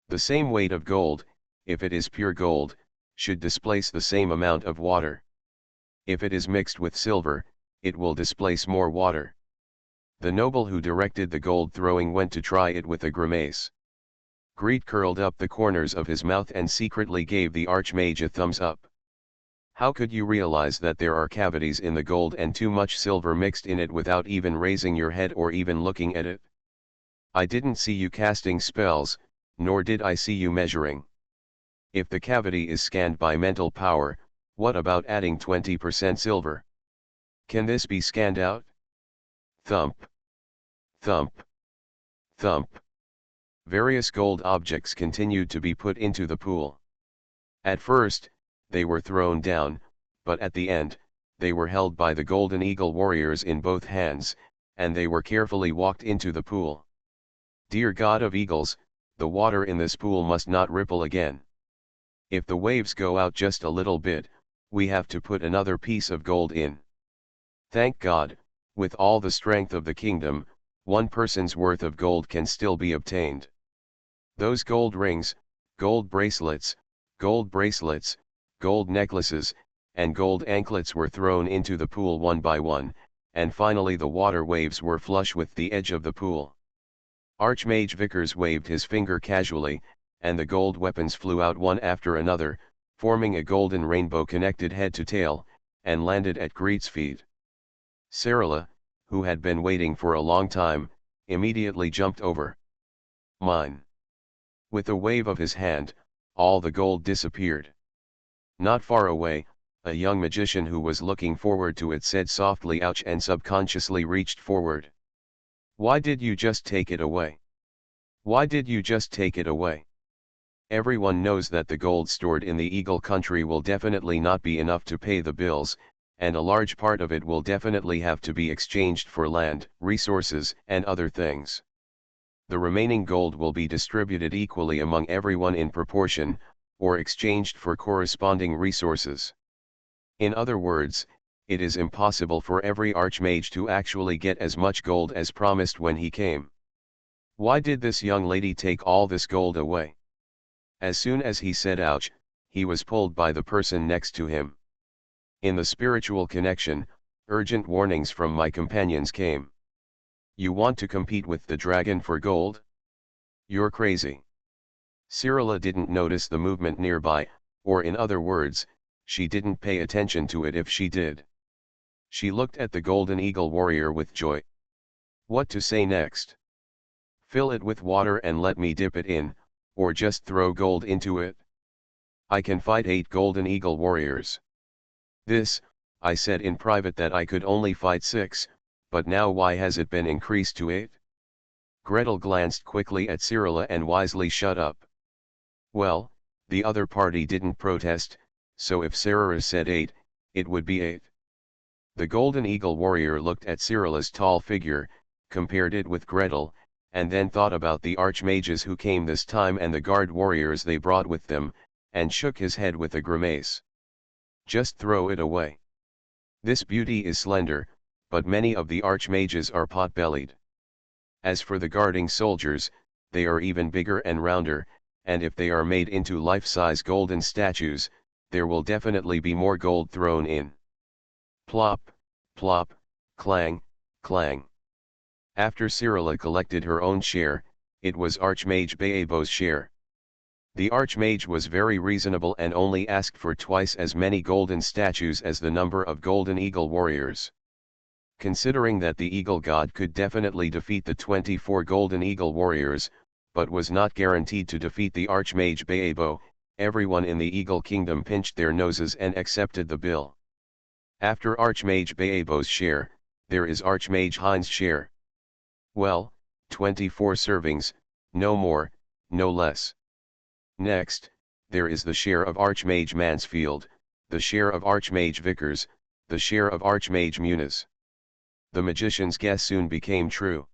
The same weight of gold, if it is pure gold, should displace the same amount of water. If it is mixed with silver, it will displace more water. The noble who directed the gold throwing went to try it with a grimace. Greed curled up the corners of his mouth and secretly gave the Archmage a thumbs up. How could you realize that there are cavities in the gold and too much silver mixed in it without even raising your head or even looking at it? I didn't see you casting spells, nor did I see you measuring. If the cavity is scanned by mental power, what about adding 20% silver? Can this be scanned out? Thump. Thump. Thump. Various gold objects continued to be put into the pool. At first, they were thrown down, but at the end, they were held by the Golden Eagle warriors in both hands, and they were carefully walked into the pool. Dear God of Eagles, the water in this pool must not ripple again. If the waves go out just a little bit, we have to put another piece of gold in. Thank God, with all the strength of the kingdom, one person's worth of gold can still be obtained. Those gold rings, gold bracelets, gold necklaces, and gold anklets were thrown into the pool one by one, and finally the water waves were flush with the edge of the pool. Archmage Vickers waved his finger casually, and the gold weapons flew out one after another, forming a golden rainbow connected head to tail, and landed at Greed's feet. Sarala, who had been waiting for a long time, immediately jumped over. Mine. With a wave of his hand, all the gold disappeared. Not far away, a young magician who was looking forward to it said softly ouch and subconsciously reached forward. Why did you just take it away? Why did you just take it away? Everyone knows that the gold stored in the Eagle country will definitely not be enough to pay the bills, and a large part of it will definitely have to be exchanged for land, resources, and other things. The remaining gold will be distributed equally among everyone in proportion, or exchanged for corresponding resources. In other words, it is impossible for every archmage to actually get as much gold as promised when he came. Why did this young lady take all this gold away? As soon as he said ouch, he was pulled by the person next to him. In the spiritual connection, urgent warnings from my companions came. You want to compete with the dragon for gold? You're crazy. Sarala didn't notice the movement nearby, or in other words, she didn't pay attention to it if she did. She looked at the Golden Eagle warrior with joy. What to say next? Fill it with water and let me dip it in, or just throw gold into it? I can fight 8 Golden Eagle warriors. I said in private that I could only fight 6, but now why has it been increased to 8? Gretel glanced quickly at Sarala and wisely shut up. Well, the other party didn't protest, so if Sarala said 8, it would be 8. The Golden Eagle warrior looked at Sarala's tall figure, compared it with Gretel, and then thought about the archmages who came this time and the guard warriors they brought with them, and shook his head with a grimace. Just throw it away. This beauty is slender, but many of the archmages are pot-bellied. As for the guarding soldiers, they are even bigger and rounder, and if they are made into life-size golden statues, there will definitely be more gold thrown in. Plop, plop, clang, clang. After Sarala collected her own share, it was Archmage Baebo's share. The Archmage was very reasonable and only asked for twice as many golden statues as the number of Golden Eagle warriors. Considering that the Eagle God could definitely defeat the 24 Golden Eagle warriors, but was not guaranteed to defeat the Archmage Baebo, everyone in the Eagle Kingdom pinched their noses and accepted the bill. After Archmage Baebo's share, there is Archmage Hein's share. Well, 24 servings, no more, no less. Next, there is the share of Archmage Mansfield, the share of Archmage Vickers, the share of Archmage Muniz. The magician's guess soon became true.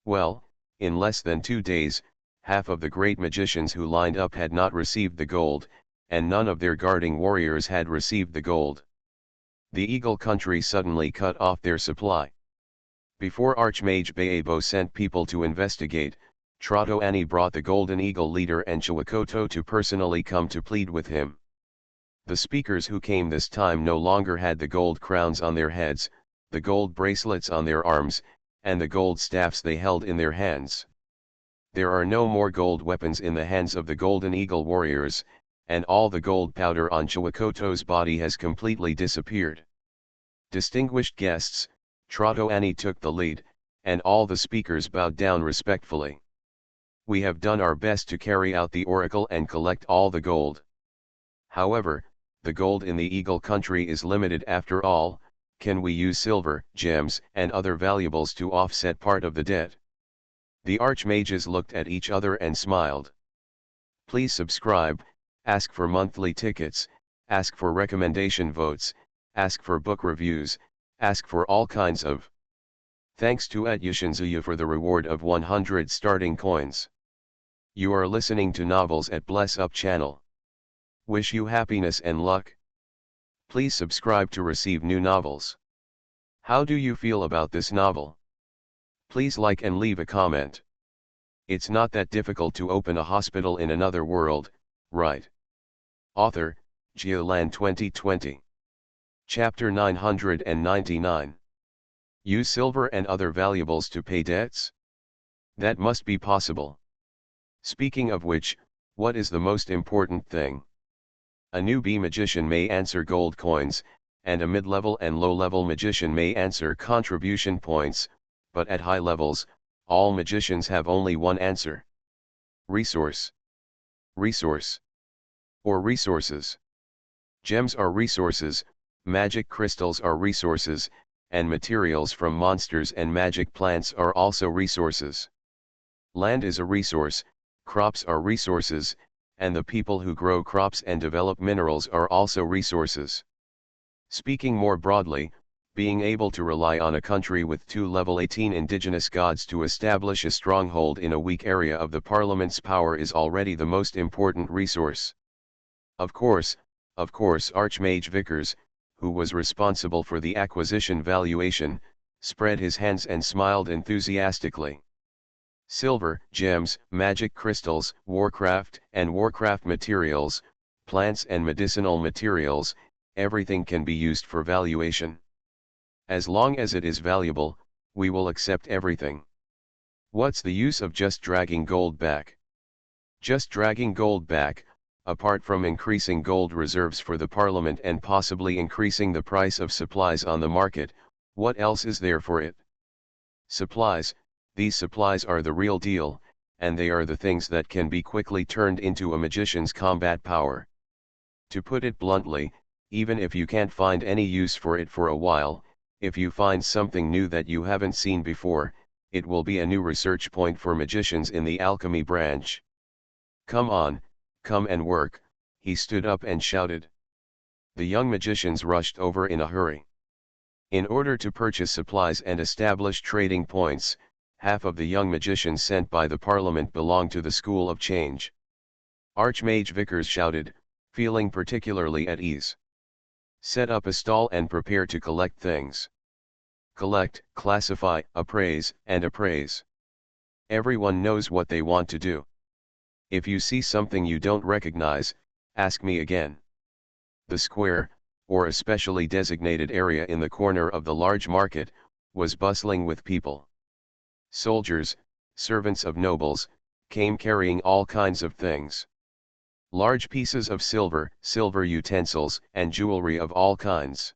Well, in less than 2 days, half of the great magicians who lined up had not received the gold, and none of their guarding warriors had received the gold. The Eagle country suddenly cut off their supply. Before Archmage Baebo sent people to investigate, Trotoani brought the Golden Eagle leader and Chiwakoto to personally come to plead with him. The speakers who came this time no longer had the gold crowns on their heads, the gold bracelets on their arms, and the gold staffs they held in their hands. There are no more gold weapons in the hands of the Golden Eagle warriors, and all the gold powder on Chiwakoto's body has completely disappeared. Distinguished guests, Trotoani took the lead, and all the speakers bowed down respectfully. We have done our best to carry out the oracle and collect all the gold. However, the gold in the Eagle country is limited after all. Can we use silver, gems, and other valuables to offset part of the debt? The archmages looked at each other and smiled. Please subscribe, ask for monthly tickets, ask for recommendation votes, ask for book reviews, ask for all kinds of. Thanks to Yushinzuya for the reward of 100 starting coins. You are listening to Novels at Bless Up channel. Wish you happiness and luck. Please subscribe to receive new novels. How do you feel about this novel? Please like and leave a comment. It's not that difficult to open a hospital in another world, right? Author, Geoland 2020. Chapter 999. Use silver and other valuables to pay debts? That must be possible. Speaking of which, what is the most important thing? A newbie magician may answer gold coins, and a mid-level and low-level magician may answer contribution points, but at high levels, all magicians have only one answer. Resource. Resource. Or resources. Gems are resources, magic crystals are resources, and materials from monsters and magic plants are also resources. Land is a resource, crops are resources, and the people who grow crops and develop minerals are also resources. Speaking more broadly, being able to rely on a country with 2 level 18 indigenous gods to establish a stronghold in a weak area of the parliament's power is already the most important resource. Of course, Archmage Vickers, who was responsible for the acquisition valuation, spread his hands and smiled enthusiastically. Silver, gems, magic crystals, warcraft and warcraft materials, plants and medicinal materials, everything can be used for valuation. As long as it is valuable, we will accept everything. What's the use of just dragging gold back? Just dragging gold back, apart from increasing gold reserves for the parliament and possibly increasing the price of supplies on the market, what else is there for it? Supplies. These supplies are the real deal, and they are the things that can be quickly turned into a magician's combat power. To put it bluntly, even if you can't find any use for it for a while, if you find something new that you haven't seen before, it will be a new research point for magicians in the alchemy branch. Come on, come and work, he stood up and shouted. The young magicians rushed over in a hurry. In order to purchase supplies and establish trading points, half of the young magicians sent by the parliament belonged to the School of Change. Archmage Vickers shouted, feeling particularly at ease. Set up a stall and prepare to collect things. Collect, classify, appraise, and appraise. Everyone knows what they want to do. If you see something you don't recognize, ask me again. The square, or a specially designated area in the corner of the large market, was bustling with people. Soldiers, servants of nobles, came carrying all kinds of things. Large pieces of silver, silver utensils, and jewelry of all kinds.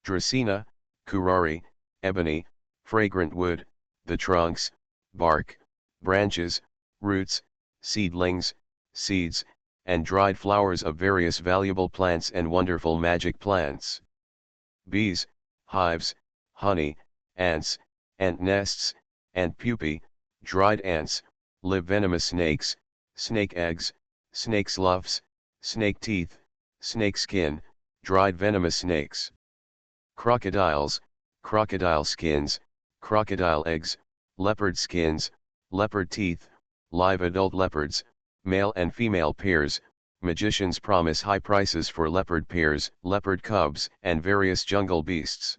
Dracaena, curare, ebony, fragrant wood, the trunks, bark, branches, roots, seedlings, seeds, and dried flowers of various valuable plants and wonderful magic plants. Bees, hives, honey, ants, ant nests, ant pupae, dried ants, live venomous snakes, snake eggs, snake sloughs, snake teeth, snake skin, dried venomous snakes. Crocodiles, crocodile skins, crocodile eggs, leopard skins, leopard teeth, live adult leopards, male and female pairs, magicians promise high prices for leopard pairs, leopard cubs, and various jungle beasts.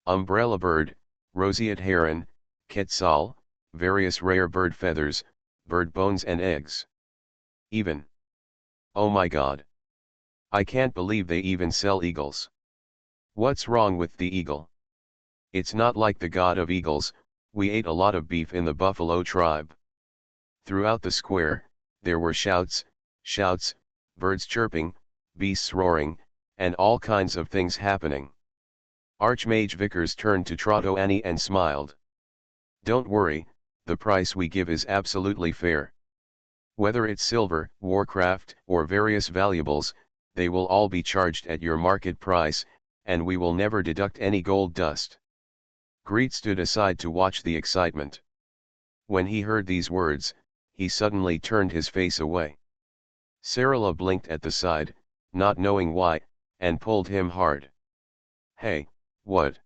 Umbrella bird, roseate heron, quetzal, various rare bird feathers, bird bones and eggs. Even. Oh my god. I can't believe they even sell eagles. What's wrong with the eagle? It's not like the god of eagles. We ate a lot of beef in the buffalo tribe. Throughout the square, there were shouts, birds chirping, beasts roaring, and all kinds of things happening. Archmage Vickers turned to Trotto Annie and smiled. Don't worry, the price we give is absolutely fair. Whether it's silver, warcraft, or various valuables, they will all be charged at your market price, and we will never deduct any gold dust. Greet stood aside to watch the excitement. When he heard these words, he suddenly turned his face away. Sarala blinked at the side, not knowing why, and pulled him hard. Hey, what?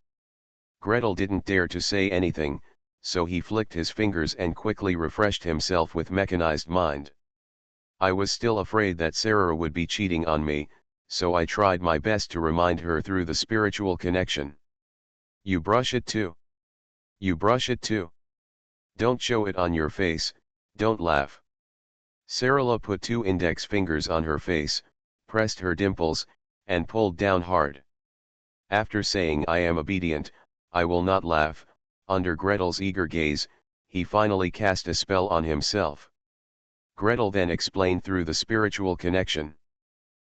Gretel didn't dare to say anything, so he flicked his fingers and quickly refreshed himself with mechanized mind. I was still afraid that Sarah would be cheating on me, so I tried my best to remind her through the spiritual connection. You brush it too. You brush it too. Don't show it on your face, don't laugh. Sarala put 2 index fingers on her face, pressed her dimples, and pulled down hard. After saying I am obedient, I will not laugh, under Gretel's eager gaze, he finally cast a spell on himself. Gretel then explained through the spiritual connection.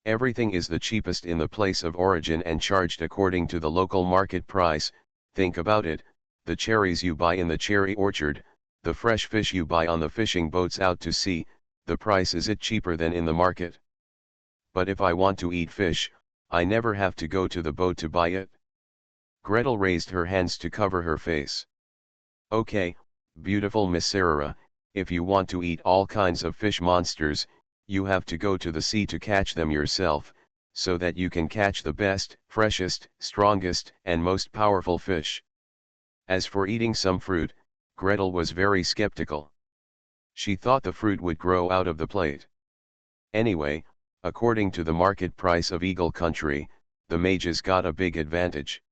Everything is the cheapest in the place of origin and charged according to the local market price. Think about it, the cherries you buy in the cherry orchard, the fresh fish you buy on the fishing boats out to sea, the price is it cheaper than in the market? But if I want to eat fish, I never have to go to the boat to buy it. Gretel raised her hands to cover her face. Okay, beautiful Miss Sarah, if you want to eat all kinds of fish monsters, you have to go to the sea to catch them yourself, so that you can catch the best, freshest, strongest, and most powerful fish. As for eating some fruit, Gretel was very skeptical. She thought the fruit would grow out of the plate. Anyway, according to the market price of Eagle Country, the mages got a big advantage.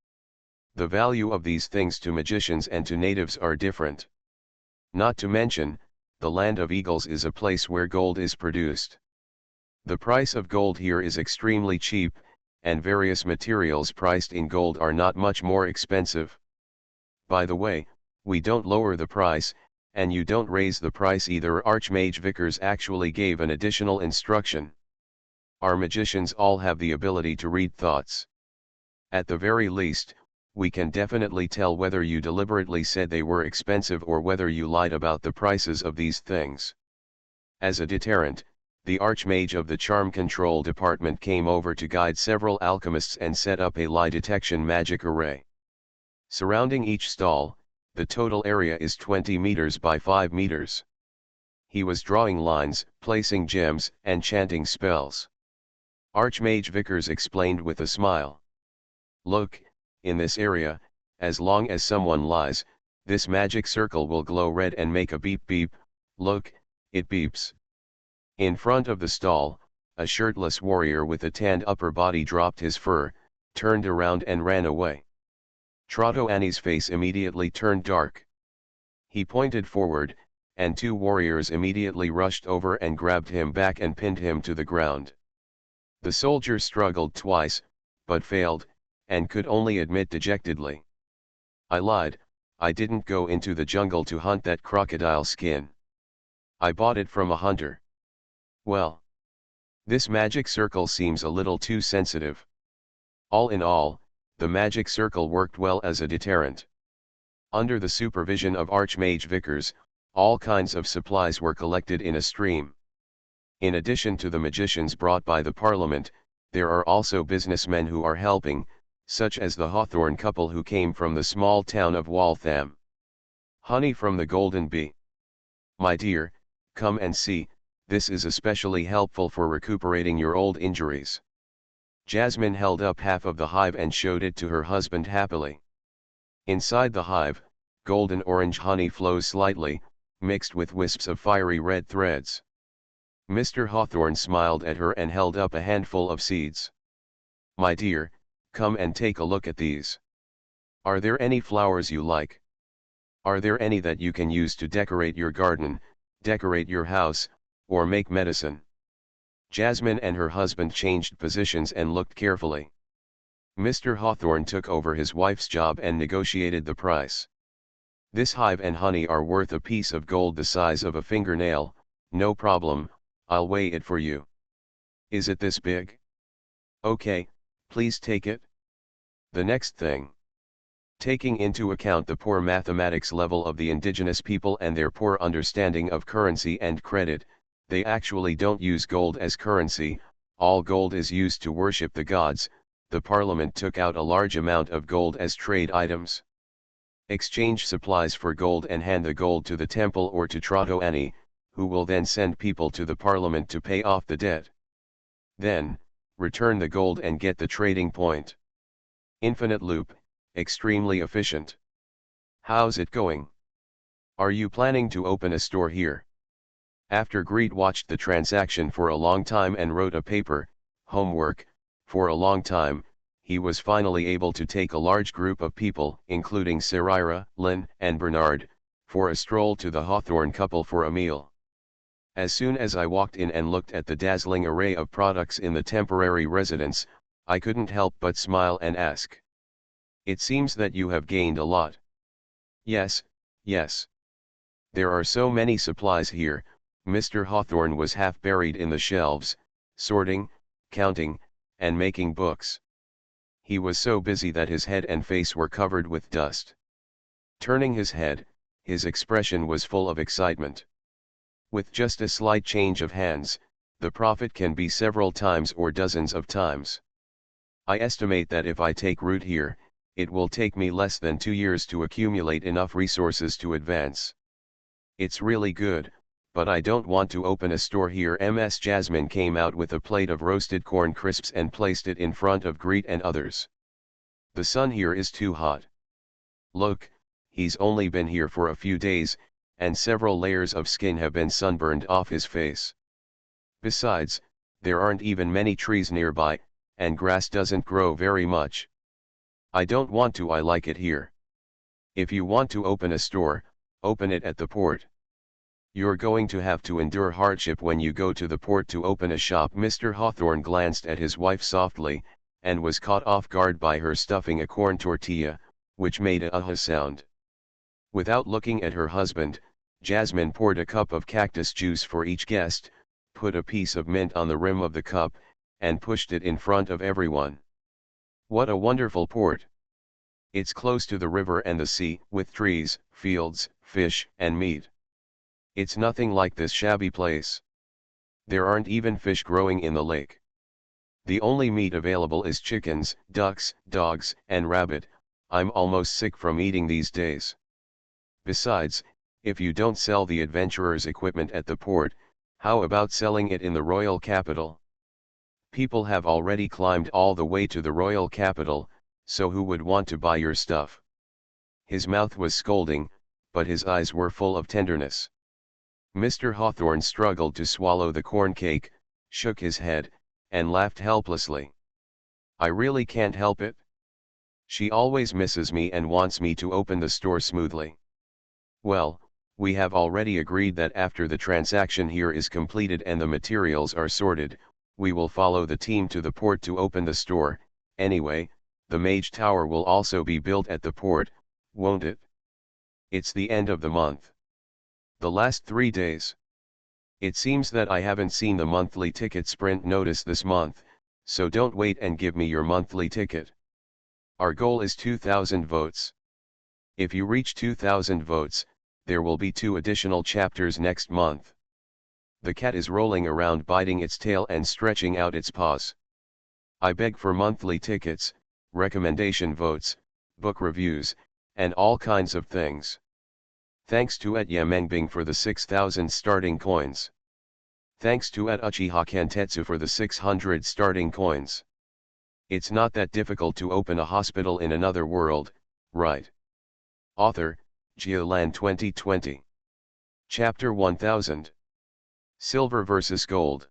The value of these things to magicians and to natives are different. Not to mention, the land of eagles is a place where gold is produced. The price of gold here is extremely cheap, and various materials priced in gold are not much more expensive. By the way, we don't lower the price, and you don't raise the price either. Archmage Vickers actually gave an additional instruction. Our magicians all have the ability to read thoughts. At the very least, we can definitely tell whether you deliberately said they were expensive or whether you lied about the prices of these things. As a deterrent, the Archmage of the Charm Control Department came over to guide several alchemists and set up a lie detection magic array. Surrounding each stall, the total area is 20 meters by 5 meters. He was drawing lines, placing gems, and chanting spells. Archmage Vickers explained with a smile. Look, in this area, as long as someone lies, this magic circle will glow red and make a beep beep. Look, it beeps. In front of the stall, a shirtless warrior with a tanned upper body dropped his fur, turned around and ran away. Trotto Annie's face immediately turned dark. He pointed forward, and 2 warriors immediately rushed over and grabbed him back and pinned him to the ground. The soldier struggled twice, but failed, and could only admit dejectedly. I lied, I didn't go into the jungle to hunt that crocodile skin. I bought it from a hunter. Well, this magic circle seems a little too sensitive. All in all, the magic circle worked well as a deterrent. Under the supervision of Archmage Vickers, all kinds of supplies were collected in a stream. In addition to the magicians brought by the Parliament, there are also businessmen who are helping, such as the Hawthorne couple who came from the small town of Waltham. Honey from the Golden Bee. My dear, come and see, this is especially helpful for recuperating your old injuries. Jasmine held up half of the hive and showed it to her husband happily. Inside the hive, golden orange honey flows slightly, mixed with wisps of fiery red threads. Mr. Hawthorne smiled at her and held up a handful of seeds. "My dear, come and take a look at these. Are there any flowers you like? Are there any that you can use to decorate your garden, decorate your house, or make medicine?" Jasmine and her husband changed positions and looked carefully. Mr. Hawthorne took over his wife's job and negotiated the price. "This hive and honey are worth a piece of gold the size of a fingernail. No problem, I'll weigh it for you." "Is it this big?" "Okay, please take it." The next thing. Taking into account the poor mathematics level of the indigenous people and their poor understanding of currency and credit, they actually don't use gold as currency. All gold is used to worship the gods. The parliament took out a large amount of gold as trade items. Exchange supplies for gold and hand the gold to the temple or to Trotoani, who will then send people to the parliament to pay off the debt. Then, return the gold and get the trading point. Infinite loop, extremely efficient. How's it going? Are you planning to open a store here? After Greet watched the transaction for a long time and wrote a paper, homework, for a long time, he was finally able to take a large group of people, including Sarira, Lynn, and Bernard, for a stroll to the Hawthorne couple for a meal. As soon as I walked in and looked at the dazzling array of products in the temporary residence, I couldn't help but smile and ask, "It seems that you have gained a lot." "Yes, yes. There are so many supplies here." Mr. Hawthorne was half buried in the shelves, sorting, counting, and making books. He was so busy that his head and face were covered with dust. Turning his head, his expression was full of excitement. "With just a slight change of hands, the profit can be several times or dozens of times. I estimate that if I take root here, it will take me less than 2 years to accumulate enough resources to advance. It's really good, but I don't want to open a store here." Ms. Jasmine came out with a plate of roasted corn crisps and placed it in front of Greet and others. "The sun here is too hot. Look, he's only been here for a few days, and several layers of skin have been sunburned off his face. Besides, there aren't even many trees nearby, and grass doesn't grow very much. I don't want to. I like it here. If you want to open a store, open it at the port. You're going to have to endure hardship when you go to the port to open a shop." Mr. Hawthorne glanced at his wife softly, and was caught off guard by her stuffing a corn tortilla, which made a "uh" sound. Without looking at her husband, Jasmine poured a cup of cactus juice for each guest, put a piece of mint on the rim of the cup, and pushed it in front of everyone. "What a wonderful port! It's close to the river and the sea, with trees, fields, fish, and meat. It's nothing like this shabby place. There aren't even fish growing in the lake. The only meat available is chickens, ducks, dogs, and rabbit. I'm almost sick from eating these days. Besides, if you don't sell the adventurers' equipment at the port, how about selling it in the royal capital? People have already climbed all the way to the royal capital, so who would want to buy your stuff?" His mouth was scolding, but his eyes were full of tenderness. Mr. Hawthorne struggled to swallow the corn cake, shook his head, and laughed helplessly. "I really can't help it. She always misses me and wants me to open the store smoothly. Well, we have already agreed that after the transaction here is completed and the materials are sorted, we will follow the team to the port to open the store. Anyway, the Mage Tower will also be built at the port, won't it? It's the end of the month. The last 3 days. It seems that I haven't seen the monthly ticket sprint notice this month, so don't wait and give me your monthly ticket. Our goal is 2,000 votes. If you reach 2,000 votes, there will be 2 additional chapters next month. The cat is rolling around biting its tail and stretching out its paws. I beg for monthly tickets, recommendation votes, book reviews, and all kinds of things. Thanks to at Yamengbing for the 6,000 starting coins. Thanks to at Uchiha Kantetsu for the 600 starting coins. It's not that difficult to open a hospital in another world, right? Author, Geolan 2020. Chapter 1000. Silver versus gold.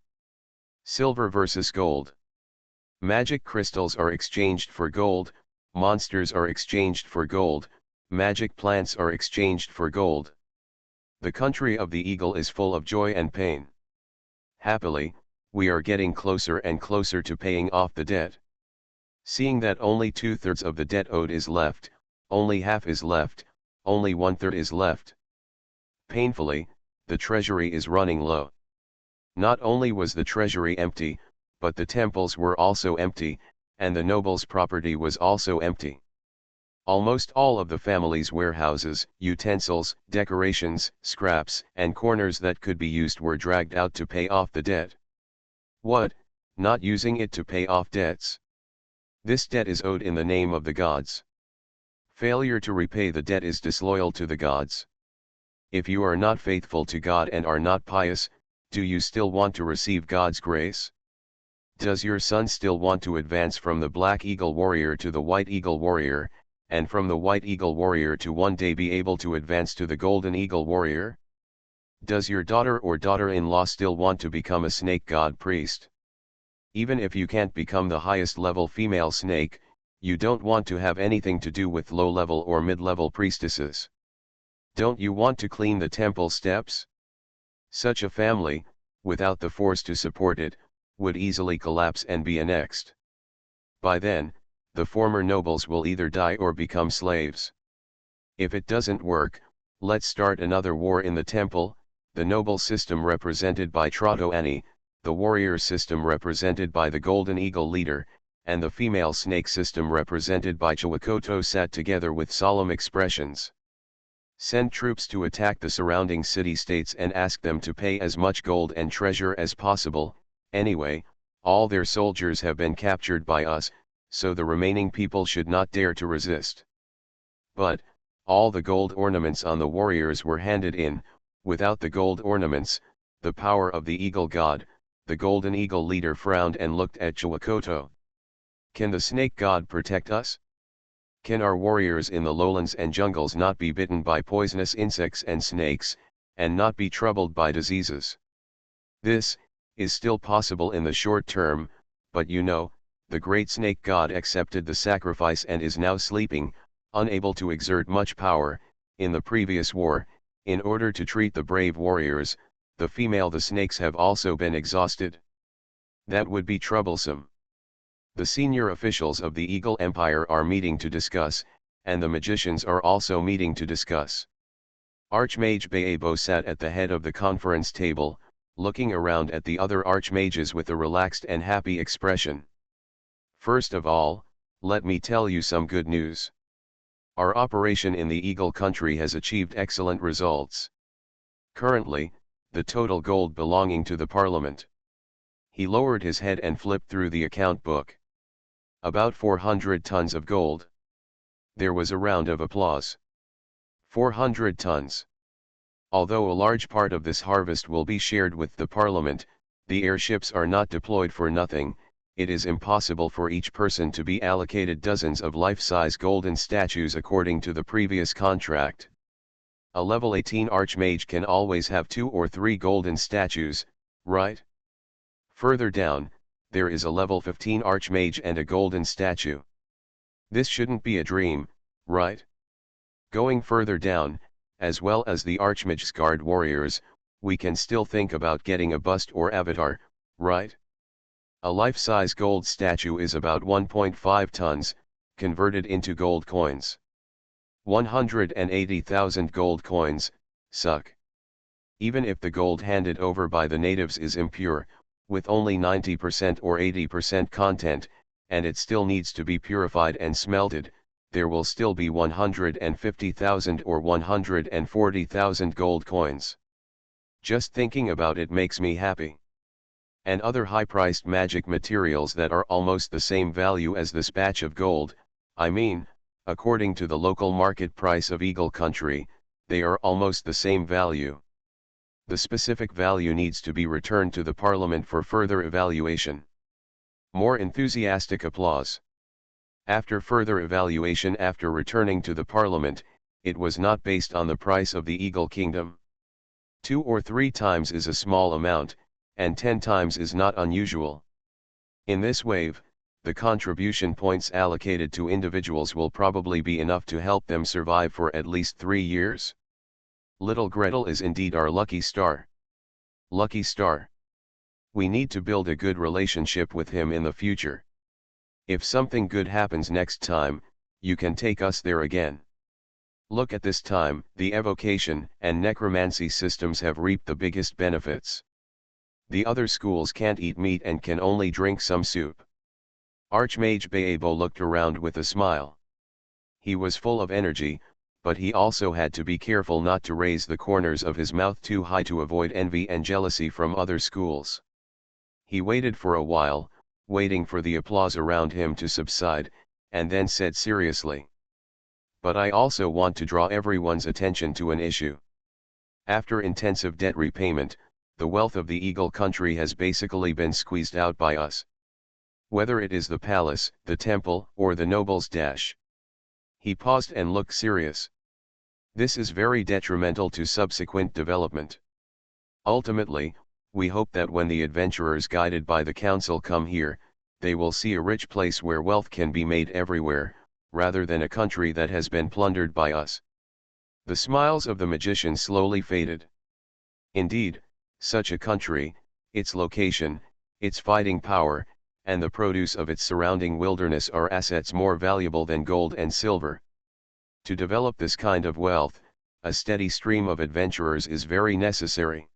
Silver versus gold. Magic crystals are exchanged for gold, monsters are exchanged for gold, magic plants are exchanged for gold. The country of the eagle is full of joy and pain. Happily, we are getting closer and closer to paying off the debt. Seeing that only 2/3 of the debt owed is left, only half is left, only 1/3 is left. Painfully, the treasury is running low. Not only was the treasury empty, but the temples were also empty, and the nobles' property was also empty. Almost all of the family's warehouses, utensils, decorations, scraps, and corners that could be used were dragged out to pay off the debt. What, not using it to pay off debts? This debt is owed in the name of the gods. Failure to repay the debt is disloyal to the gods. If you are not faithful to God and are not pious, do you still want to receive God's grace? Does your son still want to advance from the Black Eagle Warrior to the White Eagle Warrior, and from the White Eagle Warrior to one day be able to advance to the Golden Eagle Warrior? Does your daughter or daughter-in-law still want to become a snake god priest? Even if you can't become the highest level female snake, you don't want to have anything to do with low-level or mid-level priestesses. Don't you want to clean the temple steps? Such a family, without the force to support it, would easily collapse and be annexed. By then, the former nobles will either die or become slaves. If it doesn't work, let's start another war in the temple, the noble system represented by Trotoani, the warrior system represented by the Golden Eagle leader, and the female snake system represented by Chiwakoto sat together with solemn expressions. Send troops to attack the surrounding city-states and ask them to pay as much gold and treasure as possible. Anyway, all their soldiers have been captured by us, so the remaining people should not dare to resist. But, all the gold ornaments on the warriors were handed in. Without the gold ornaments, the power of the eagle god, the Golden Eagle leader frowned and looked at Chiwakoto. Can the snake god protect us? Can our warriors in the lowlands and jungles not be bitten by poisonous insects and snakes, and not be troubled by diseases? This is still possible in the short term, but you know, the great snake god accepted the sacrifice and is now sleeping, unable to exert much power. In the previous war, in order to treat the brave warriors, the snakes have also been exhausted. That would be troublesome. The senior officials of the Eagle Empire are meeting to discuss, and the magicians are also meeting to discuss. Archmage Baebo sat at the head of the conference table, looking around at the other archmages with a relaxed and happy expression. First of all, let me tell you some good news. Our operation in the Eagle country has achieved excellent results. Currently, the total gold belonging to the Parliament. He lowered his head and flipped through the account book. About 400 tons of gold. There was a round of applause. 400 tons. Although a large part of this harvest will be shared with the Parliament, the airships are not deployed for nothing. It is impossible for each person to be allocated dozens of life-size golden statues according to the previous contract. A level 18 archmage can always have 2 or 3 golden statues, right? Further down, there is a level 15 archmage and a golden statue. This shouldn't be a dream, right? Going further down, as well as the Archmage's Guard warriors, we can still think about getting a bust or avatar, right? A life-size gold statue is about 1.5 tons, converted into gold coins. 180,000 gold coins, suck. Even if the gold handed over by the natives is impure, with only 90% or 80% content, and it still needs to be purified and smelted, there will still be 150,000 or 140,000 gold coins. Just thinking about it makes me happy. And other high-priced magic materials that are almost the same value as this batch of gold, I mean, according to the local market price of Eagle Country, they are almost the same value. The specific value needs to be returned to the Parliament for further evaluation. More enthusiastic applause. After further evaluation after returning to the Parliament, it was not based on the price of the Eagle Kingdom. 2 or 3 times is a small amount, and 10 times is not unusual. In this wave, the contribution points allocated to individuals will probably be enough to help them survive for at least 3 years. Little Gretel is indeed our lucky star. Lucky star. We need to build a good relationship with him in the future. If something good happens next time, you can take us there again. Look at this time, the evocation and necromancy systems have reaped the biggest benefits. The other schools can't eat meat and can only drink some soup. Archmage Baebo looked around with a smile. He was full of energy, but he also had to be careful not to raise the corners of his mouth too high to avoid envy and jealousy from other schools. He waited for a while, waiting for the applause around him to subside, and then said seriously, "But I also want to draw everyone's attention to an issue. After intensive debt repayment, the wealth of the Eagle Country has basically been squeezed out by us. Whether it is the palace, the temple, or the nobles dash." He paused and looked serious. "This is very detrimental to subsequent development. Ultimately, we hope that when the adventurers guided by the council come here, they will see a rich place where wealth can be made everywhere, rather than a country that has been plundered by us." The smiles of the magician slowly faded. Indeed, such a country, its location, its fighting power, and the produce of its surrounding wilderness are assets more valuable than gold and silver. To develop this kind of wealth, a steady stream of adventurers is very necessary.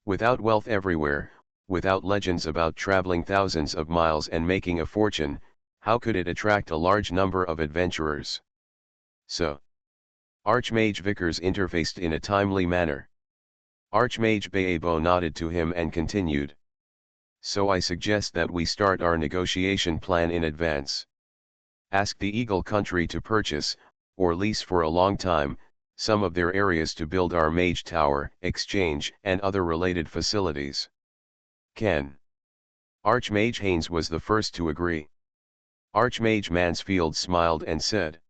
Without wealth everywhere, without legends about traveling thousands of miles and making a fortune, how could it attract a large number of adventurers? So, Archmage Vickers interfaced in a timely manner. Archmage Baebo nodded to him and continued. "So I suggest that we start our negotiation plan in advance. Ask the Eagle Country to purchase, or lease for a long time, some of their areas to build our mage tower, exchange, and other related facilities." Ken. Archmage Haynes was the first to agree. Archmage Mansfield smiled and said,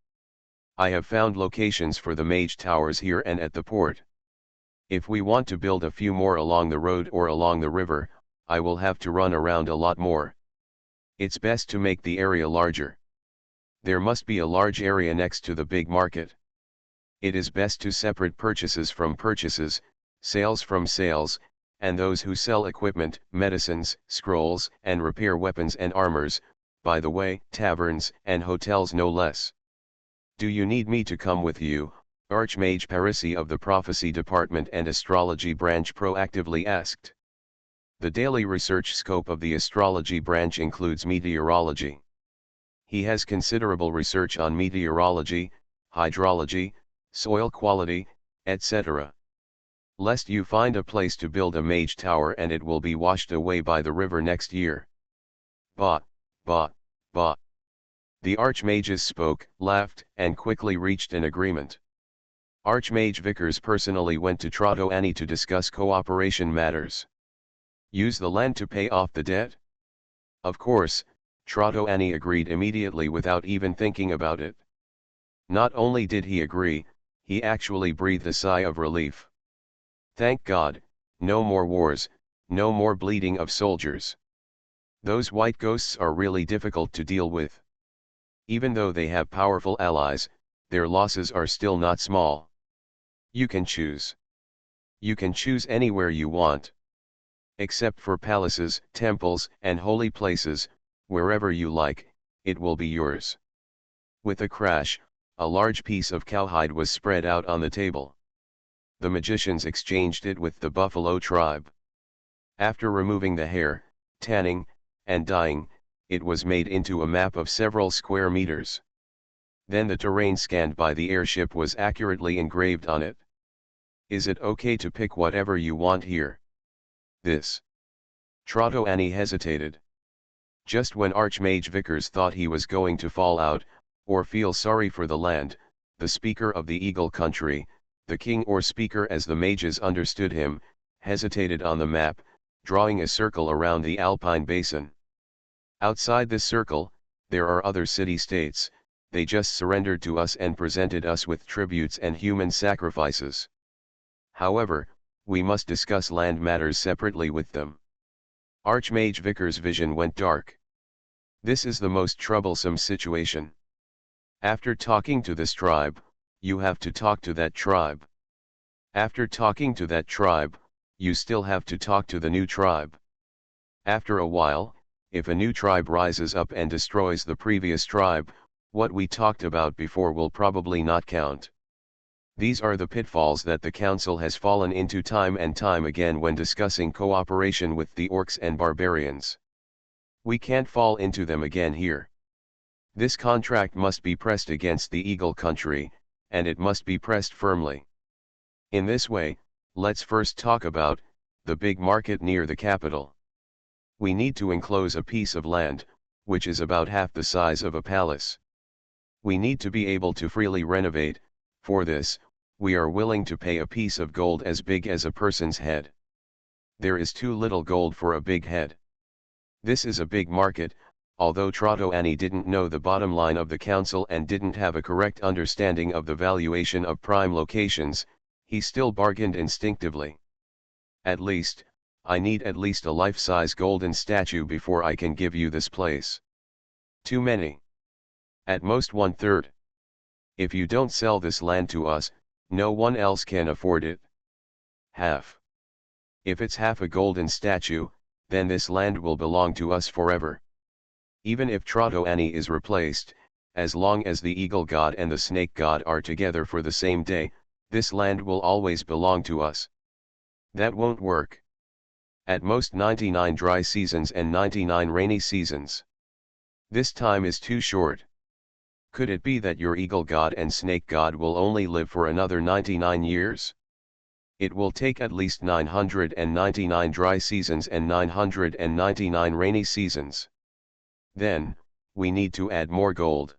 "I have found locations for the mage towers here and at the port. If we want to build a few more along the road or along the river, I will have to run around a lot more. It's best to make the area larger. There must be a large area next to the big market. It is best to separate purchases from purchases, sales from sales, and those who sell equipment, medicines, scrolls, and repair weapons and armors, by the way, taverns and hotels no less." "Do you need me to come with you?" Archmage Parisi of the Prophecy Department and Astrology Branch proactively asked. The daily research scope of the astrology branch includes meteorology. He has considerable research on meteorology, hydrology, soil quality, etc. Lest you find a place to build a mage tower and it will be washed away by the river next year. Bah, bah, bah. The archmages spoke, laughed, and quickly reached an agreement. Archmage Vickers personally went to Trotoani to discuss cooperation matters. Use the land to pay off the debt? Of course, Trotoani agreed immediately without even thinking about it. Not only did he agree, he actually breathed a sigh of relief. Thank God, no more wars, no more bleeding of soldiers. Those white ghosts are really difficult to deal with. Even though they have powerful allies, their losses are still not small. You can choose. You can choose anywhere you want. Except for palaces, temples, and holy places, wherever you like, it will be yours. With a crash, a large piece of cowhide was spread out on the table. The magicians exchanged it with the buffalo tribe. After removing the hair, tanning, and dyeing, it was made into a map of several square meters. Then the terrain scanned by the airship was accurately engraved on it. Is it okay to pick whatever you want here? This. Trotoani hesitated. Just when Archmage Vickers thought he was going to fall out, or feel sorry for the land, the speaker of the Eagle Country, the king or speaker as the mages understood him, hesitated on the map, drawing a circle around the Alpine Basin. Outside this circle, there are other city-states, they just surrendered to us and presented us with tributes and human sacrifices. However, we must discuss land matters separately with them. Archmage Vickers' vision went dark. This is the most troublesome situation. After talking to this tribe, you have to talk to that tribe. After talking to that tribe, you still have to talk to the new tribe. After a while, if a new tribe rises up and destroys the previous tribe, what we talked about before will probably not count. These are the pitfalls that the council has fallen into time and time again when discussing cooperation with the orcs and barbarians. We can't fall into them again here. This contract must be pressed against the Eagle country, and it must be pressed firmly. In this way, let's first talk about the big market near the capital. We need to enclose a piece of land, which is about half the size of a palace. We need to be able to freely renovate. For this, we are willing to pay a piece of gold as big as a person's head. There is too little gold for a big head. This is a big market. Although Trotoani didn't know the bottom line of the council and didn't have a correct understanding of the valuation of prime locations, he still bargained instinctively. At least, I need at least a life-size golden statue before I can give you this place. Too many. At most 1/3. If you don't sell this land to us, no one else can afford it. Half. If it's half a golden statue, then this land will belong to us forever. Even if Trotoani is replaced, as long as the eagle god and the snake god are together for the same day, this land will always belong to us. That won't work. At most 99 dry seasons and 99 rainy seasons. This time is too short. Could it be that your eagle god and snake god will only live for another 99 years? It will take at least 999 dry seasons and 999 rainy seasons. Then, we need to add more gold.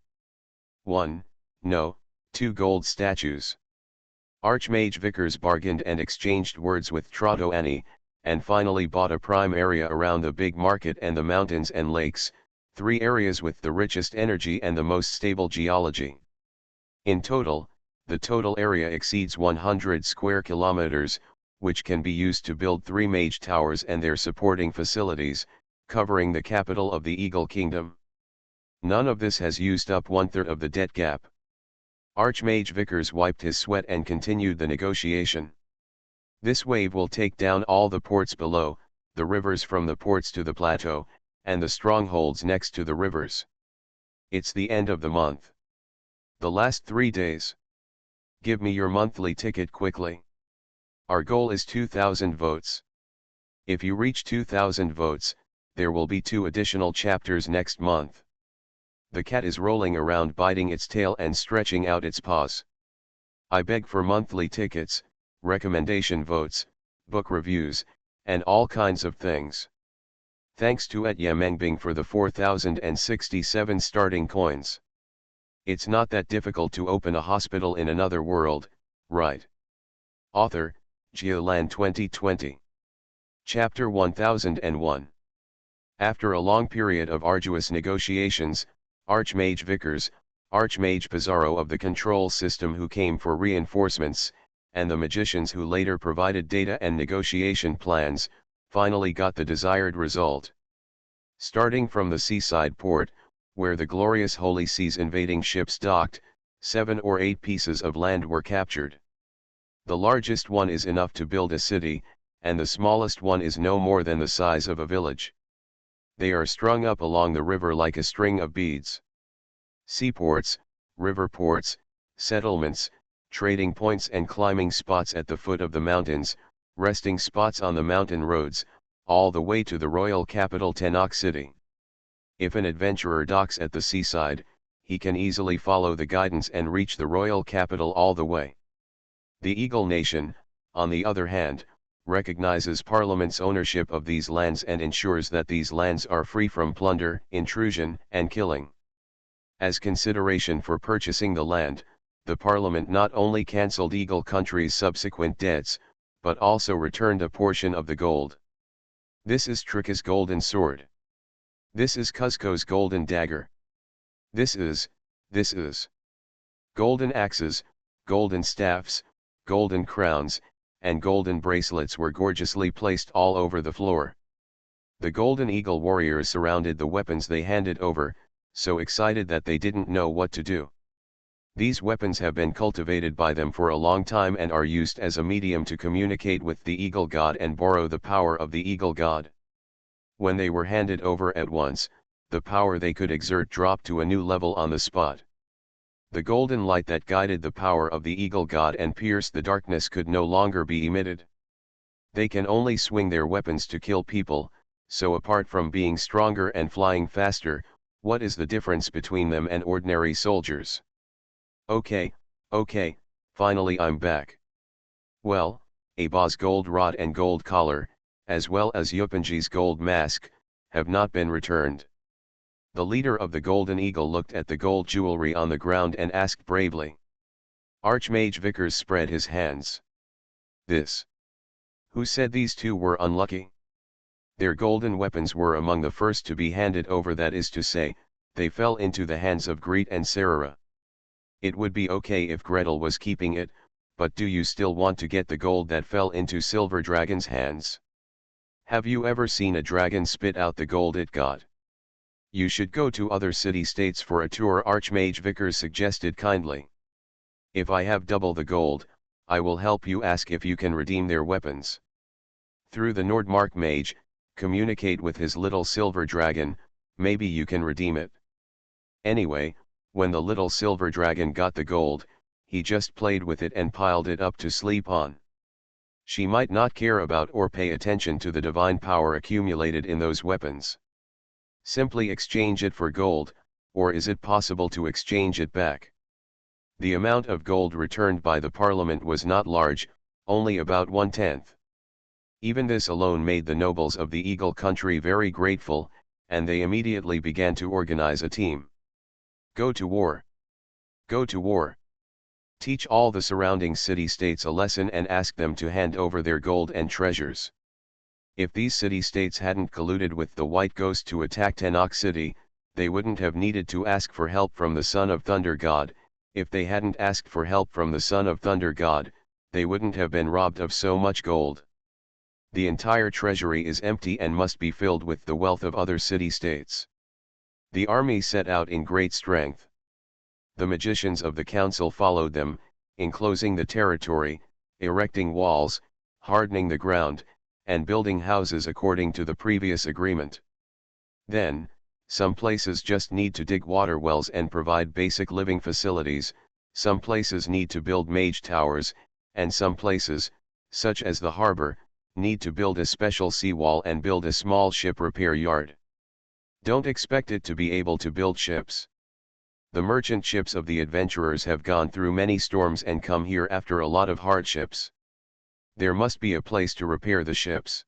2 gold statues. Archmage Vickers bargained and exchanged words with Trotoani, and finally bought a prime area around the big market and the mountains and lakes, 3 areas with the richest energy and the most stable geology. In total, the total area exceeds 100 square kilometers, which can be used to build 3 mage towers and their supporting facilities, covering the capital of the Eagle Kingdom. None of this has used up 1/3 of the debt gap. Archmage Vickers wiped his sweat and continued the negotiation. This wave will take down all the ports below, the rivers from the ports to the plateau, and the strongholds next to the rivers. It's the end of the month. The last 3 days. Give me your monthly ticket quickly. Our goal is 2,000 votes. If you reach 2,000 votes, there will be 2 additional chapters next month. The cat is rolling around biting its tail and stretching out its paws. I beg for monthly tickets, recommendation votes, book reviews, and all kinds of things. Thanks to Etya Mengbing for the 4,067 starting coins. It's not that difficult to open a hospital in another world, right? Author, Geoland 2020. Chapter 1001. After a long period of arduous negotiations, Archmage Vickers, Archmage Pizarro of the control system who came for reinforcements, and the magicians who later provided data and negotiation plans, finally got the desired result. Starting from the seaside port, where the glorious Holy Sea's invading ships docked, 7 or 8 pieces of land were captured. The largest one is enough to build a city, and the smallest one is no more than the size of a village. They are strung up along the river like a string of beads. Seaports, river ports, settlements, trading points and climbing spots at the foot of the mountains, resting spots on the mountain roads, all the way to the royal capital Tenok City. If an adventurer docks at the seaside, he can easily follow the guidance and reach the royal capital all the way. The Eagle Nation, on the other hand, recognizes Parliament's ownership of these lands and ensures that these lands are free from plunder, intrusion, and killing. As consideration for purchasing the land, the Parliament not only cancelled Eagle Country's subsequent debts, but also returned a portion of the gold. This is Trika's golden sword. This is Kuzco's golden dagger. This is golden axes, golden staffs, golden crowns, and golden bracelets were gorgeously placed all over the floor. The Golden Eagle warriors surrounded the weapons they handed over, so excited that they didn't know what to do. These weapons have been cultivated by them for a long time and are used as a medium to communicate with the Eagle God and borrow the power of the Eagle God. When they were handed over at once, the power they could exert dropped to a new level on the spot. The golden light that guided the power of the Eagle God and pierced the darkness could no longer be emitted. They can only swing their weapons to kill people, so apart from being stronger and flying faster, what is the difference between them and ordinary soldiers? Okay, finally I'm back. Well, Aba's gold rod and gold collar, as well as Yupanji's gold mask, have not been returned. The leader of the Golden Eagle looked at the gold jewelry on the ground and asked bravely. Archmage Vickers spread his hands. This. Who said these two were unlucky? Their golden weapons were among the first to be handed over, that is to say, they fell into the hands of Greet and Sarara. It would be okay if Gretel was keeping it, but do you still want to get the gold that fell into Silver Dragon's hands? Have you ever seen a dragon spit out the gold it got? You should go to other city-states for a tour, Archmage Vickers suggested kindly. If I have double the gold, I will help you ask if you can redeem their weapons. Through the Nordmark mage, communicate with his little silver dragon, maybe you can redeem it. Anyway, when the little silver dragon got the gold, he just played with it and piled it up to sleep on. She might not care about or pay attention to the divine power accumulated in those weapons. Simply exchange it for gold, or is it possible to exchange it back? The amount of gold returned by the parliament was not large, only about 1/10. Even this alone made the nobles of the Eagle country very grateful, and they immediately began to organize a team. Go to war. Go to war. Teach all the surrounding city-states a lesson and ask them to hand over their gold and treasures. If these city-states hadn't colluded with the White Ghost to attack Tenok City, they wouldn't have needed to ask for help from the Son of Thunder God. If they hadn't asked for help from the Son of Thunder God, they wouldn't have been robbed of so much gold. The entire treasury is empty and must be filled with the wealth of other city-states. The army set out in great strength. The magicians of the council followed them, enclosing the territory, erecting walls, hardening the ground, and building houses according to the previous agreement. Then, some places just need to dig water wells and provide basic living facilities, some places need to build mage towers, and some places, such as the harbor, need to build a special seawall and build a small ship repair yard. Don't expect it to be able to build ships. The merchant ships of the adventurers have gone through many storms and come here after a lot of hardships. There must be a place to repair the ships.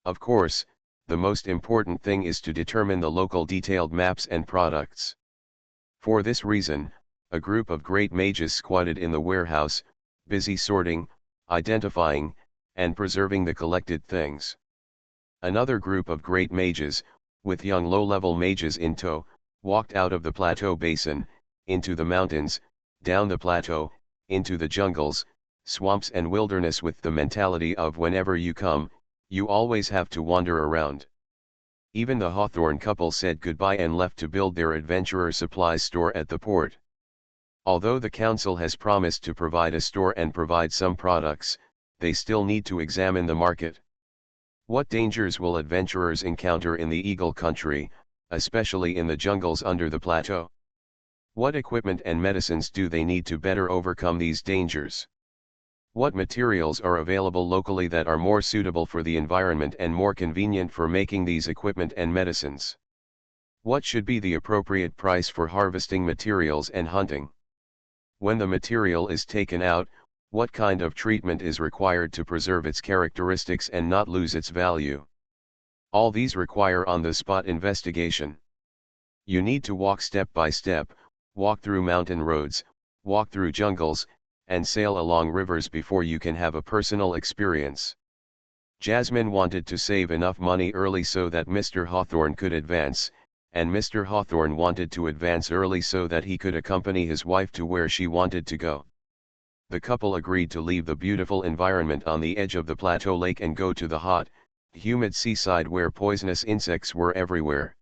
Of course, the most important thing is to determine the local detailed maps and products. For this reason, a group of great mages squatted in the warehouse, busy sorting, identifying, and preserving the collected things. Another group of great mages, with young low-level mages in tow, walked out of the plateau basin, into the mountains, down the plateau, into the jungles, swamps and wilderness with the mentality of whenever you come, you always have to wander around. Even the Hawthorne couple said goodbye and left to build their adventurer supplies store at the port. Although the council has promised to provide a store and provide some products, they still need to examine the market. What dangers will adventurers encounter in the Eagle country, especially in the jungles under the plateau? What equipment and medicines do they need to better overcome these dangers? What materials are available locally that are more suitable for the environment and more convenient for making these equipment and medicines? What should be the appropriate price for harvesting materials and hunting? When the material is taken out, what kind of treatment is required to preserve its characteristics and not lose its value? All these require on-the-spot investigation. You need to walk step by step, walk through mountain roads, walk through jungles, and sail along rivers before you can have a personal experience. Jasmine wanted to save enough money early so that Mr. Hawthorne could advance, and Mr. Hawthorne wanted to advance early so that he could accompany his wife to where she wanted to go. the couple agreed to leave the beautiful environment on the edge of the plateau lake and go to the hot, humid seaside where poisonous insects were everywhere.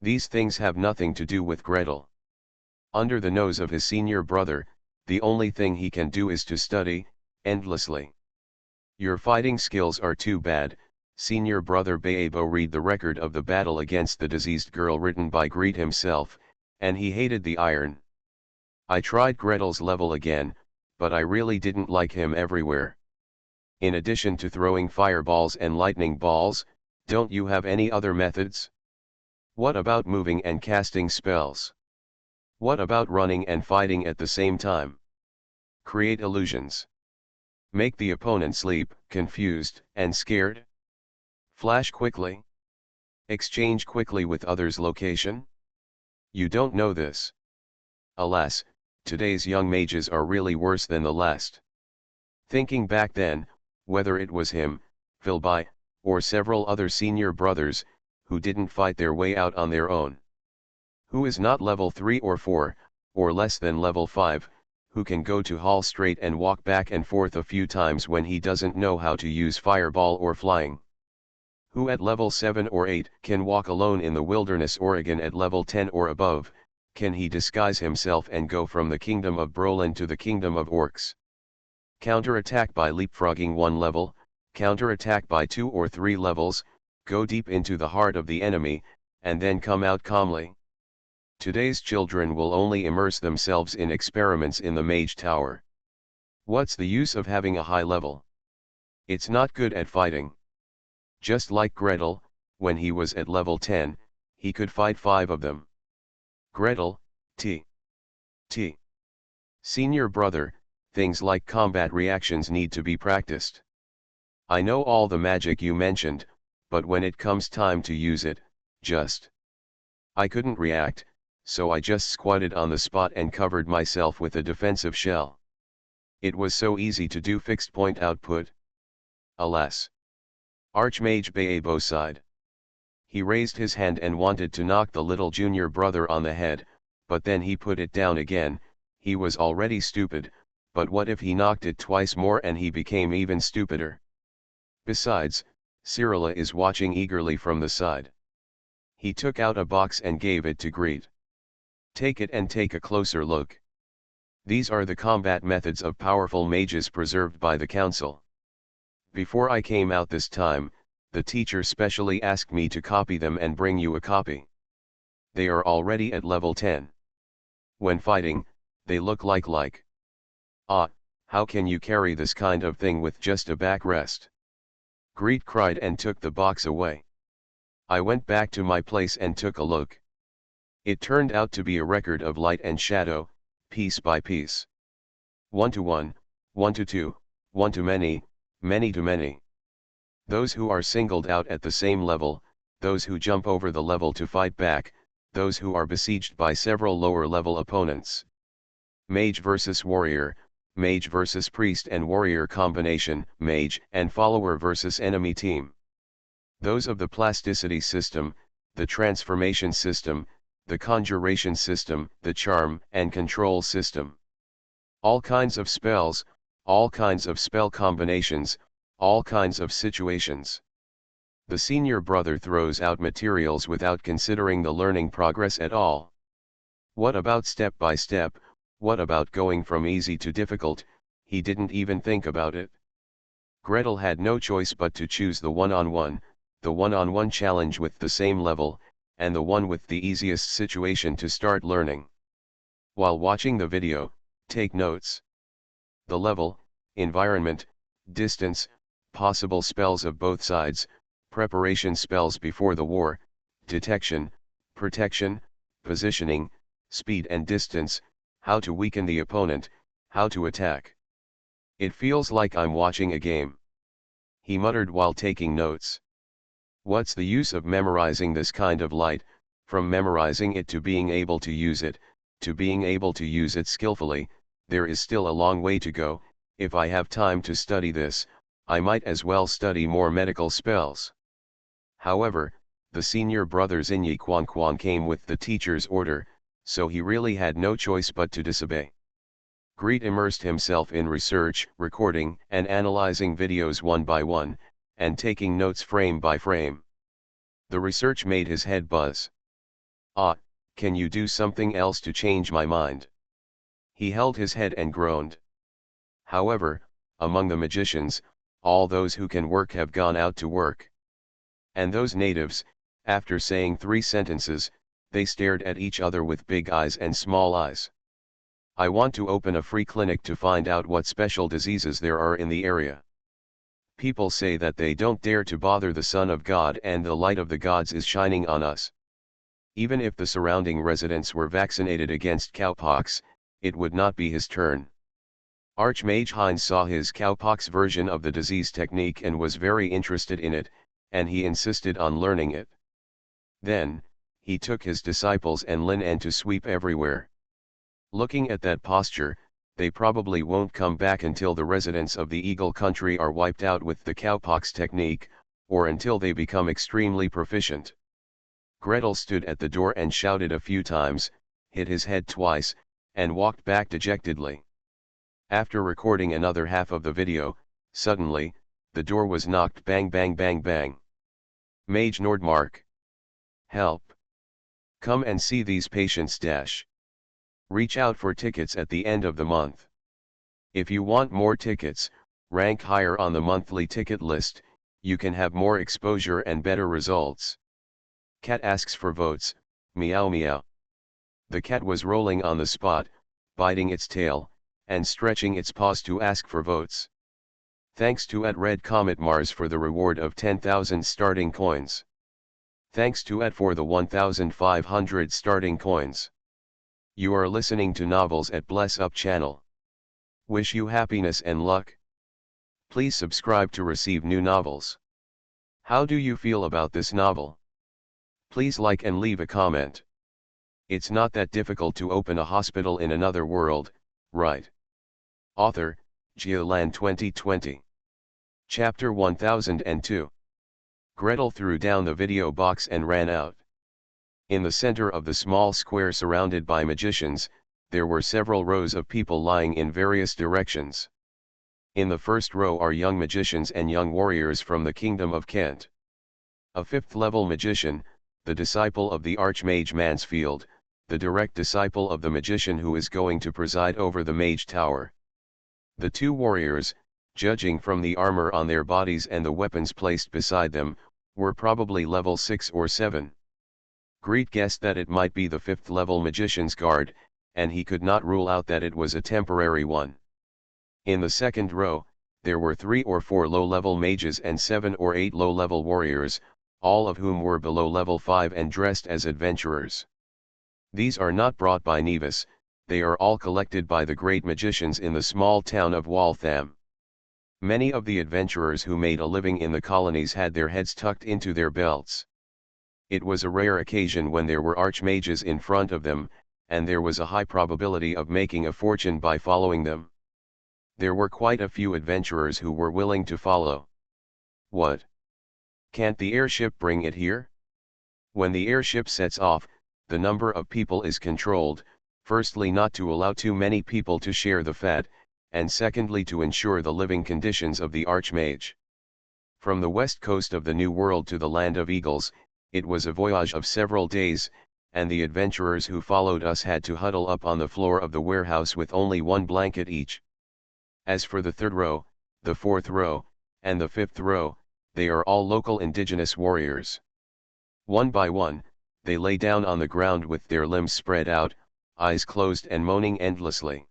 These things have nothing to do with Gretel. Under the nose of his senior brother, the only thing he can do is to study, endlessly. Your fighting skills are too bad, senior brother Baebo. Read the record of the battle against the diseased girl written by Greet himself, and he hated the iron. I tried Gretel's level again, but I really didn't like him everywhere. In addition to throwing fireballs and lightning balls, don't you have any other methods? What about moving and casting spells? What about running and fighting at the same time? Create illusions. Make the opponent sleep, confused, and scared? Flash quickly? Exchange quickly with others' location? You don't know this. Alas, today's young mages are really worse than the last. Thinking back then, whether it was him, Philby, or several other senior brothers, who didn't fight their way out on their own. Who is not level 3 or 4, or less than level 5, who can go to hall straight and walk back and forth a few times when he doesn't know how to use fireball or flying? Who at level 7 or 8 can walk alone in the wilderness Oregon at level 10 or above, can he disguise himself and go from the kingdom of Brolin to the kingdom of Orcs? Counterattack by leapfrogging 1 level, counterattack by 2 or 3 levels, go deep into the heart of the enemy, and then come out calmly. Today's children will only immerse themselves in experiments in the Mage Tower. What's the use of having a high level? It's not good at fighting. Just like Gretel, when he was at level 10, he could fight 5 of them. Gretel, T. Senior brother, things like combat reactions need to be practiced. I know all the magic you mentioned, but when it comes time to use it, I couldn't react, so I just squatted on the spot and covered myself with a defensive shell. It was so easy to do fixed point output. Alas. Archmage Baebo sighed. He raised his hand and wanted to knock the little junior brother on the head, but then he put it down again. He was already stupid, but what if he knocked it twice more and he became even stupider? Besides, Cyrilla is watching eagerly from the side. He took out a box and gave it to Greet. Take it and take a closer look. These are the combat methods of powerful mages preserved by the council. Before I came out this time, the teacher specially asked me to copy them and bring you a copy. They are already at level 10. When fighting, they look like. Ah, how can you carry this kind of thing with just a backrest? Greet cried and took the box away. I went back to my place and took a look. It turned out to be a record of light and shadow, piece by piece. 1 to 1, 1 to 2, 1 to many, many to many. Those who are singled out at the same level, those who jump over the level to fight back, those who are besieged by several lower level opponents. Mage versus warrior, mage versus priest and warrior combination, mage and follower versus enemy team. Those of the plasticity system, the transformation system, the conjuration system, the charm and control system. All kinds of spells, all kinds of spell combinations, all kinds of situations. The senior brother throws out materials without considering the learning progress at all. What about step by step? What about going from easy to difficult? He didn't even think about it. Gretel had no choice but to choose the one-on-one challenge with the same level, and the one with the easiest situation to start learning. While watching the video, take notes. The level, environment, distance, possible spells of both sides, preparation spells before the war, detection, protection, positioning, speed and distance, how to weaken the opponent, how to attack. It feels like I'm watching a game. He muttered while taking notes. What's the use of memorizing this kind of light? From memorizing it to being able to use it, to being able to use it skillfully, there is still a long way to go. If I have time to study this, I might as well study more medical spells. However, the senior brother Zinyi Quan Quan came with the teacher's order, so he really had no choice but to disobey. Greet immersed himself in research, recording, and analyzing videos one by one, and taking notes frame by frame. The research made his head buzz. Ah, can you do something else to change my mind? He held his head and groaned. However, among the magicians, all those who can work have gone out to work. And those natives, after saying 3 sentences, they stared at each other with big eyes and small eyes. I want to open a free clinic to find out what special diseases there are in the area. People say that they don't dare to bother the Son of God and the light of the gods is shining on us. Even if the surrounding residents were vaccinated against cowpox, it would not be his turn. Archmage Heinz saw his cowpox version of the disease technique and was very interested in it, and he insisted on learning it. Then, he took his disciples and Lin En to sweep everywhere. Looking at that posture, they probably won't come back until the residents of the Eagle Country are wiped out with the cowpox technique, or until they become extremely proficient. Gretel stood at the door and shouted a few times, hit his head twice, and walked back dejectedly. After recording another half of the video, suddenly, the door was knocked bang bang bang bang. Mage Nordmark. Help. Come and see these patients dash. Reach out for tickets at the end of the month. If you want more tickets, rank higher on the monthly ticket list, you can have more exposure and better results. Cat asks for votes, meow meow. The cat was rolling on the spot, biting its tail, and stretching its paws to ask for votes. Thanks to @Red Comet Mars for the reward of 10,000 starting coins. Thanks to for the 1,500 starting coins. You are listening to Novels at Bless Up channel. Wish you happiness and luck. Please subscribe to receive new novels. How do you feel about this novel? Please like and leave a comment. It's not that difficult to open a hospital in another world, right? Author, Geoland 2020. Chapter 1002. Gretel threw down the video box and ran out. In the center of the small square surrounded by magicians, there were several rows of people lying in various directions. In the first row are young magicians and young warriors from the Kingdom of Kent. A 5th-level magician, the disciple of the Archmage Mansfield, the direct disciple of the magician who is going to preside over the Mage Tower. The 2 warriors, judging from the armor on their bodies and the weapons placed beside them, were probably level 6 or 7. Greet guessed that it might be the 5th-level magician's guard, and he could not rule out that it was a temporary one. In the second row, there were 3 or 4 low-level mages and 7 or 8 low-level warriors, all of whom were below level 5 and dressed as adventurers. These are not brought by Nevis, they are all collected by the great magicians in the small town of Waltham. Many of the adventurers who made a living in the colonies had their heads tucked into their belts. It was a rare occasion when there were archmages in front of them, and there was a high probability of making a fortune by following them. There were quite a few adventurers who were willing to follow. What? Can't the airship bring it here? When the airship sets off, the number of people is controlled, firstly not to allow too many people to share the fat, and secondly to ensure the living conditions of the Archmage. From the west coast of the New World to the Land of Eagles, it was a voyage of several days, and the adventurers who followed us had to huddle up on the floor of the warehouse with only 1 blanket each. As for the 3rd row, the 4th row, and the 5th row, they are all local indigenous warriors. One by one, they lay down on the ground with their limbs spread out, eyes closed and moaning endlessly.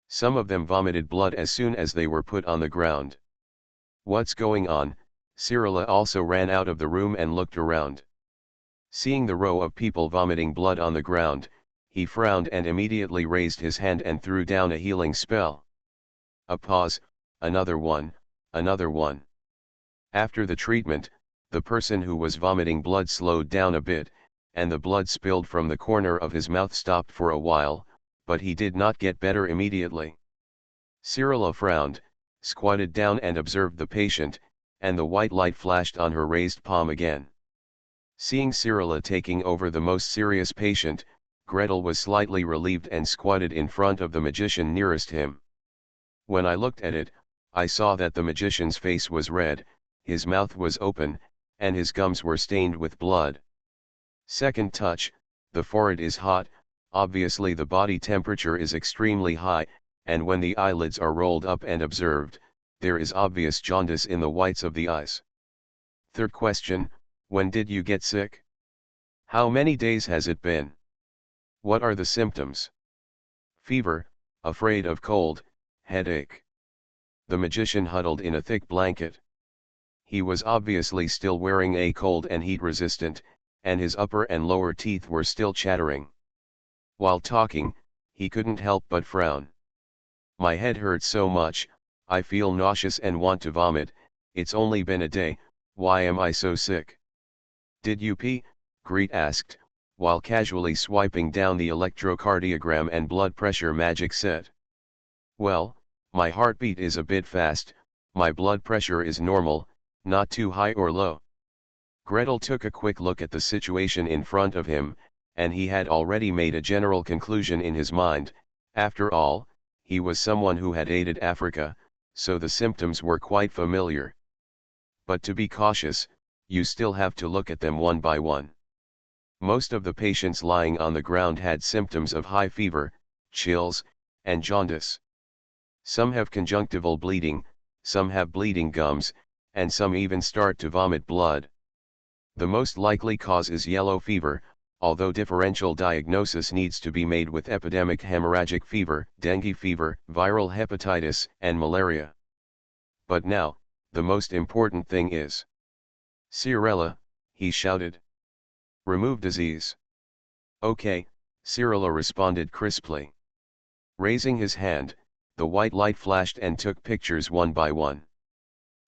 Some of them vomited blood as soon as they were put on the ground. What's going on? Cyrilla also ran out of the room and looked around. Seeing the row of people vomiting blood on the ground, he frowned and immediately raised his hand and threw down a healing spell. A pause, another one, another one. After the treatment, the person who was vomiting blood slowed down a bit, and the blood spilled from the corner of his mouth stopped for a while, but he did not get better immediately. Cyrilla frowned, squatted down and observed the patient, and the white light flashed on her raised palm again. Seeing Cyrilla taking over the most serious patient, Gretel was slightly relieved and squatted in front of the magician nearest him. When I looked at it, I saw that the magician's face was red, his mouth was open, and his gums were stained with blood. Second touch, the forehead is hot, obviously the body temperature is extremely high, and when the eyelids are rolled up and observed, there is obvious jaundice in the whites of the eyes. Third question, when did you get sick? How many days has it been? What are the symptoms? Fever, afraid of cold, headache. The magician huddled in a thick blanket. He was obviously still wearing a cold and heat resistant, and his upper and lower teeth were still chattering. While talking, he couldn't help but frown. My head hurts so much, I feel nauseous and want to vomit. It's only been a day, why am I so sick? Did you pee? Greet asked, while casually swiping down the electrocardiogram and blood pressure magic set. Well, my heartbeat is a bit fast, my blood pressure is normal, not too high or low. Gretel took a quick look at the situation in front of him, and he had already made a general conclusion in his mind. After all, he was someone who had aided Africa, so the symptoms were quite familiar. But to be cautious, you still have to look at them one by one. Most of the patients lying on the ground had symptoms of high fever, chills, and jaundice. Some have conjunctival bleeding, some have bleeding gums, and some even start to vomit blood. The most likely cause is yellow fever, although differential diagnosis needs to be made with epidemic hemorrhagic fever, dengue fever, viral hepatitis, and malaria. But now, the most important thing is Cirilla, he shouted. Remove disease. Okay, Cirilla responded crisply. Raising his hand, the white light flashed and took pictures one by one.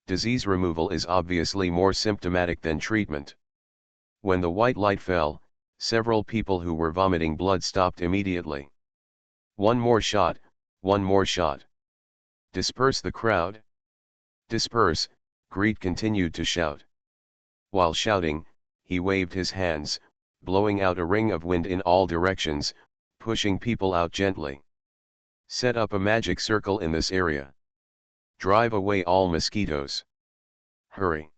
Disease removal is obviously more symptomatic than treatment. When the white light fell, several people who were vomiting blood stopped immediately. One more shot, one more shot. Disperse the crowd. Disperse, Greet continued to shout. While shouting, he waved his hands, blowing out a ring of wind in all directions, pushing people out gently. Set up a magic circle in this area. Drive away all mosquitoes. Hurry.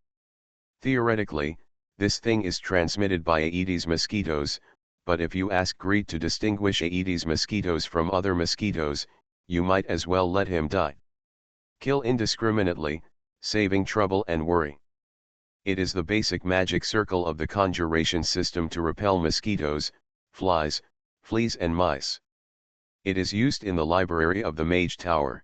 Theoretically, this thing is transmitted by Aedes mosquitoes, but if you ask Greet to distinguish Aedes mosquitoes from other mosquitoes, you might as well let him die. Kill indiscriminately, saving trouble and worry. It is the basic magic circle of the conjuration system to repel mosquitoes, flies, fleas and mice. It is used in the library of the Mage Tower.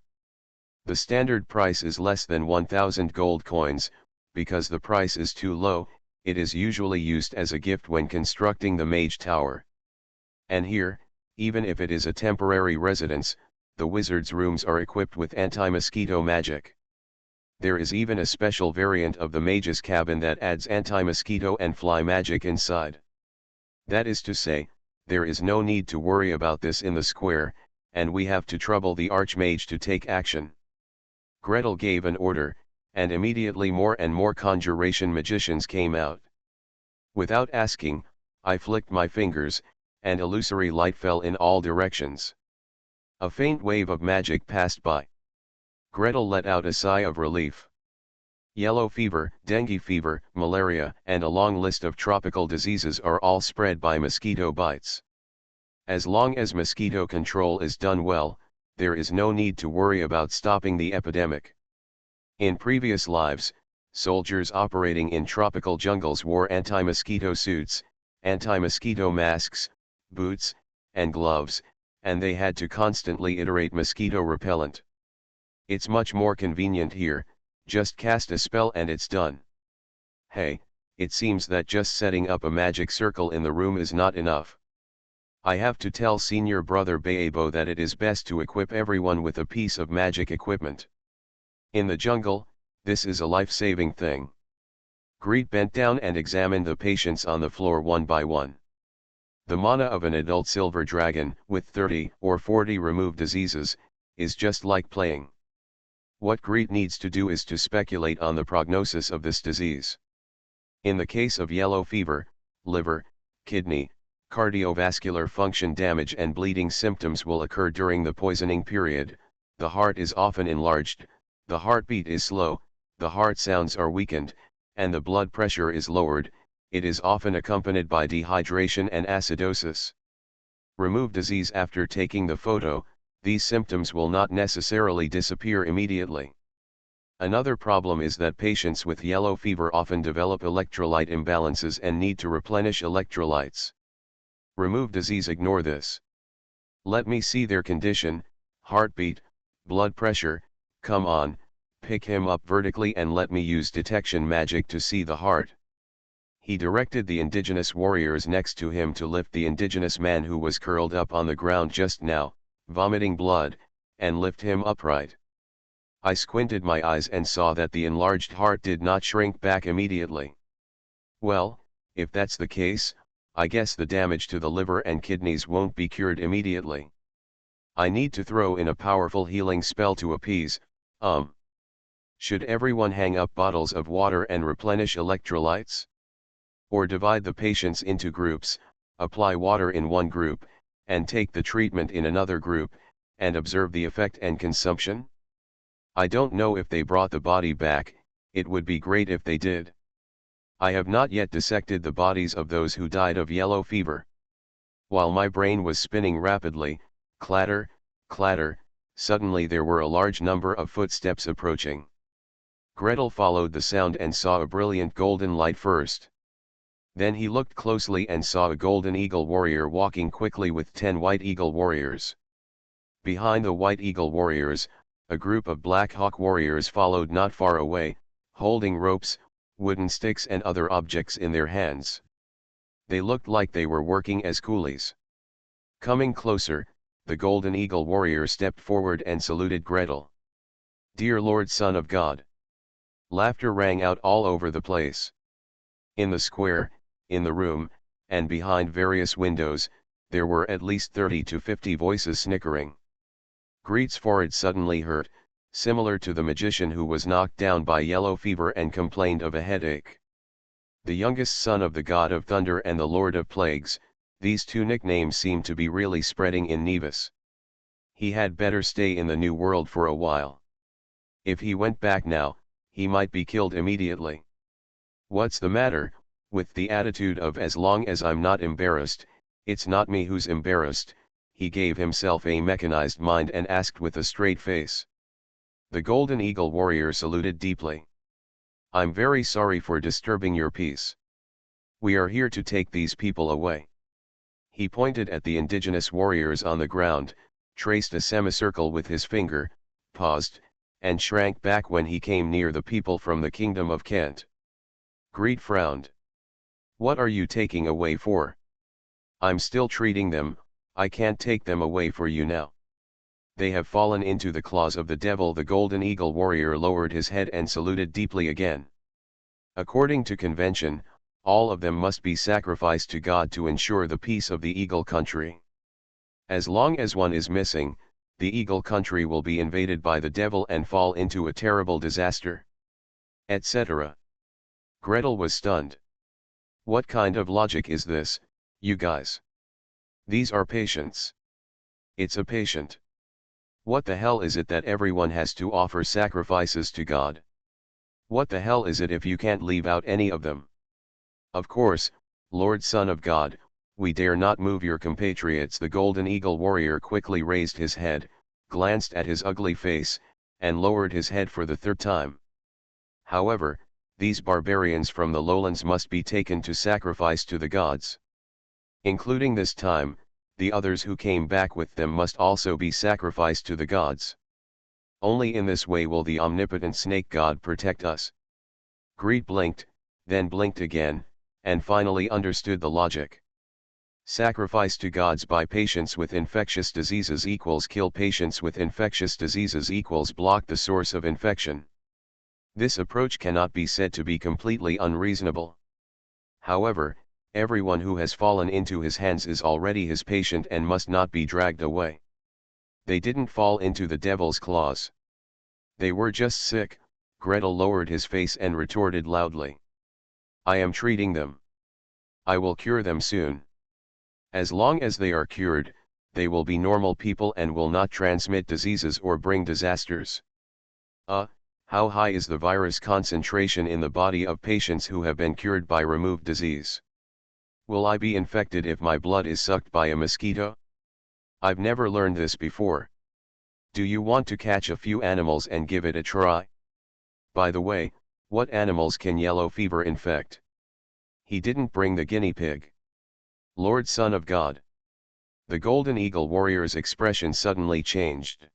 The standard price is less than 1,000 gold coins. Because the price is too low, it is usually used as a gift when constructing the Mage Tower. And here, even if it is a temporary residence, the wizard's rooms are equipped with anti-mosquito magic. There is even a special variant of the mage's cabin that adds anti-mosquito and fly magic inside. That is to say, there is no need to worry about this in the square, and we have to trouble the archmage to take action. Gretel gave an order, and immediately more and more conjuration magicians came out. Without asking, I flicked my fingers, and illusory light fell in all directions. A faint wave of magic passed by. Gretel let out a sigh of relief. Yellow fever, dengue fever, malaria, and a long list of tropical diseases are all spread by mosquito bites. As long as mosquito control is done well, there is no need to worry about stopping the epidemic. In previous lives, soldiers operating in tropical jungles wore anti-mosquito suits, anti-mosquito masks, boots, and gloves, and they had to constantly iterate mosquito repellent. It's much more convenient here, just cast a spell and it's done. Hey, it seems that just setting up a magic circle in the room is not enough. I have to tell senior brother Baebo that it is best to equip everyone with a piece of magic equipment. In the jungle, this is a life-saving thing. Greet bent down and examined the patients on the floor one by one. The mana of an adult silver dragon, with 30 or 40 removed diseases, is just like playing. What Greet needs to do is to speculate on the prognosis of this disease. In the case of yellow fever, liver, kidney, Cardiovascular function damage and bleeding symptoms will occur during the poisoning period. The heart is often enlarged, the heartbeat is slow, the heart sounds are weakened, and the blood pressure is lowered. It is often accompanied by dehydration and acidosis. Remove disease after taking the photo. These symptoms will not necessarily disappear immediately. Another problem is that patients with yellow fever often develop electrolyte imbalances and need to replenish electrolytes. Remove disease, ignore this. Let me see their condition, heartbeat, blood pressure. Come on, pick him up vertically and let me use detection magic to see the heart. He directed the indigenous warriors next to him to lift the indigenous man who was curled up on the ground just now, vomiting blood, and lift him upright. I squinted my eyes and saw that the enlarged heart did not shrink back immediately. Well, if that's the case, I guess the damage to the liver and kidneys won't be cured immediately. I need to throw in a powerful healing spell to appease. Should everyone hang up bottles of water and replenish electrolytes? Or divide the patients into groups, apply water in one group, and take the treatment in another group, and observe the effect and consumption? I don't know if they brought the body back. It would be great if they did. I have not yet dissected the bodies of those who died of yellow fever. While my brain was spinning rapidly, clatter, clatter, suddenly there were a large number of footsteps approaching. Gretel followed the sound and saw a brilliant golden light first. Then he looked closely and saw a golden eagle warrior walking quickly with 10 white eagle warriors. Behind the white eagle warriors, a group of black hawk warriors followed not far away, holding ropes, wooden sticks and other objects in their hands. They looked like they were working as coolies. Coming closer, the golden eagle warrior stepped forward and saluted Gretel. "Dear Lord, Son of God." Laughter rang out all over the place. In the square, in the room, and behind various windows, there were at least 30 to 50 voices snickering. Greet's forehead suddenly hurt, similar to the magician who was knocked down by yellow fever and complained of a headache. The youngest son of the god of thunder and the lord of plagues, these two nicknames seemed to be really spreading in Nevis. He had better stay in the new world for a while. If he went back now, he might be killed immediately. What's the matter, with the attitude of as long as I'm not embarrassed, it's not me who's embarrassed? He gave himself a mechanized mind and asked with a straight face. The golden eagle warrior saluted deeply. "I'm very sorry for disturbing your peace. We are here to take these people away." He pointed at the indigenous warriors on the ground, traced a semicircle with his finger, paused, and shrank back when he came near the people from the kingdom of Kent. Greet frowned. "What are you taking away for?" "I'm still treating them. I can't take them away for you now. They have fallen into the claws of the devil." The golden eagle warrior lowered his head and saluted deeply again. "According to convention, all of them must be sacrificed to God to ensure the peace of the eagle country. As long as one is missing, the eagle country will be invaded by the devil and fall into a terrible disaster," etc. Gretel was stunned. "What kind of logic is this, you guys? These are patients. It's a patient. What the hell is it that everyone has to offer sacrifices to God? What the hell is it if you can't leave out any of them? Of course, Lord Son of God, we dare not move your compatriots." The golden eagle warrior quickly raised his head, glanced at his ugly face, and lowered his head for the third time. "However, these barbarians from the lowlands must be taken to sacrifice to the gods. Including this time, the others who came back with them must also be sacrificed to the gods. Only in this way will the omnipotent snake god protect us." Greet blinked, then blinked again, and finally understood the logic. Sacrifice to gods by patients with infectious diseases equals kill patients with infectious diseases equals block the source of infection. This approach cannot be said to be completely unreasonable. However, everyone who has fallen into his hands is already his patient and must not be dragged away. They didn't fall into the devil's claws. They were just sick. Gretel lowered his face and retorted loudly. "I am treating them. I will cure them soon. As long as they are cured, they will be normal people and will not transmit diseases or bring disasters. How high is the virus concentration in the body of patients who have been cured by removed disease? Will I be infected if my blood is sucked by a mosquito? I've never learned this before. Do you want to catch a few animals and give it a try? By the way, what animals can yellow fever infect? He didn't bring the guinea pig. Lord Son of God. The Golden Eagle warrior's expression suddenly changed.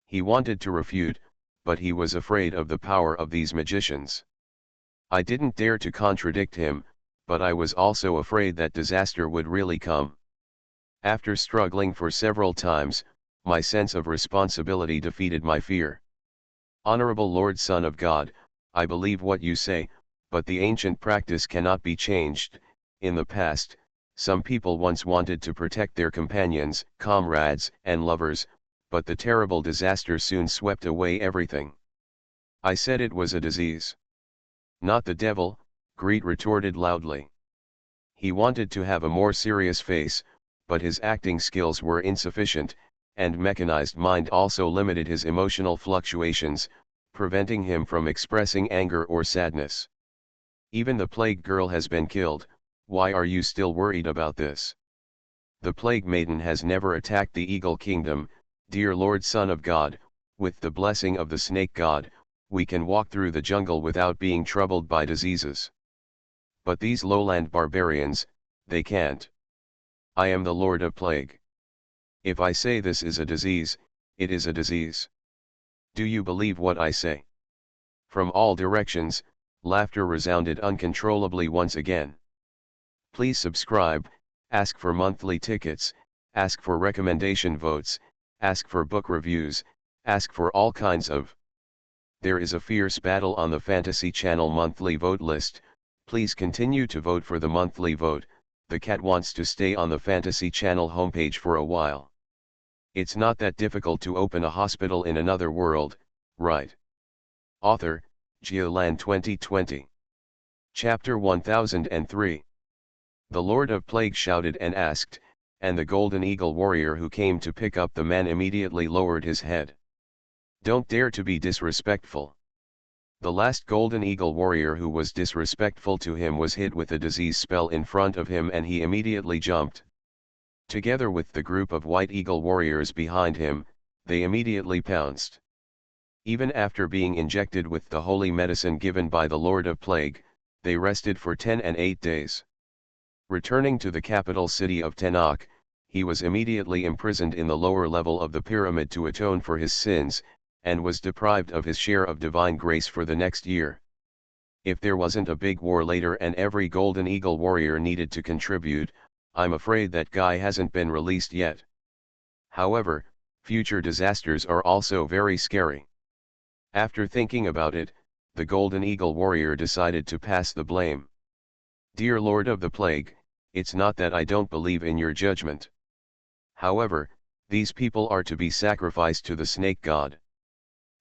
He wanted to refute, but he was afraid of the power of these magicians. I didn't dare to contradict him, but I was also afraid that disaster would really come. After struggling for several times, my sense of responsibility defeated my fear. Honorable Lord Son of God, I believe what you say, but the ancient practice cannot be changed. In the past, some people once wanted to protect their companions, comrades, and lovers, but the terrible disaster soon swept away everything. I said it was a disease. Not the devil, Greed retorted loudly. He wanted to have a more serious face, but his acting skills were insufficient, and mechanized mind also limited his emotional fluctuations, preventing him from expressing anger or sadness. Even the plague girl has been killed. Why are you still worried about this? The plague maiden has never attacked the Eagle Kingdom. Dear Lord Son of God, with the blessing of the Snake God, we can walk through the jungle without being troubled by diseases. But these lowland barbarians, they can't. I am the Lord of Plague. If I say this is a disease, it is a disease. Do you believe what I say? From all directions, laughter resounded uncontrollably once again. Please subscribe, ask for monthly tickets, ask for recommendation votes, ask for book reviews, ask for all kinds of. There is a fierce battle on the Fantasy Channel monthly vote list. Please continue to vote for the monthly vote. The cat wants to stay on the Fantasy Channel homepage for a while. It's not that difficult to open a hospital in another world, right? Author, Geoland 2020. Chapter 1003. The Lord of Plague shouted and asked, and the Golden Eagle warrior who came to pick up the man immediately lowered his head. Don't dare to be disrespectful. The last Golden Eagle warrior who was disrespectful to him was hit with a disease spell in front of him and he immediately jumped. Together with the group of White Eagle warriors behind him, they immediately pounced. Even after being injected with the holy medicine given by the Lord of Plague, they rested for 10 and 8 days. Returning to the capital city of Tenok, he was immediately imprisoned in the lower level of the pyramid to atone for his sins, and was deprived of his share of divine grace for the next year. If there wasn't a big war later and every Golden Eagle warrior needed to contribute, I'm afraid that guy hasn't been released yet. However, future disasters are also very scary. After thinking about it, the Golden Eagle warrior decided to pass the blame. Dear Lord of the Plague, it's not that I don't believe in your judgment. However, these people are to be sacrificed to the snake god.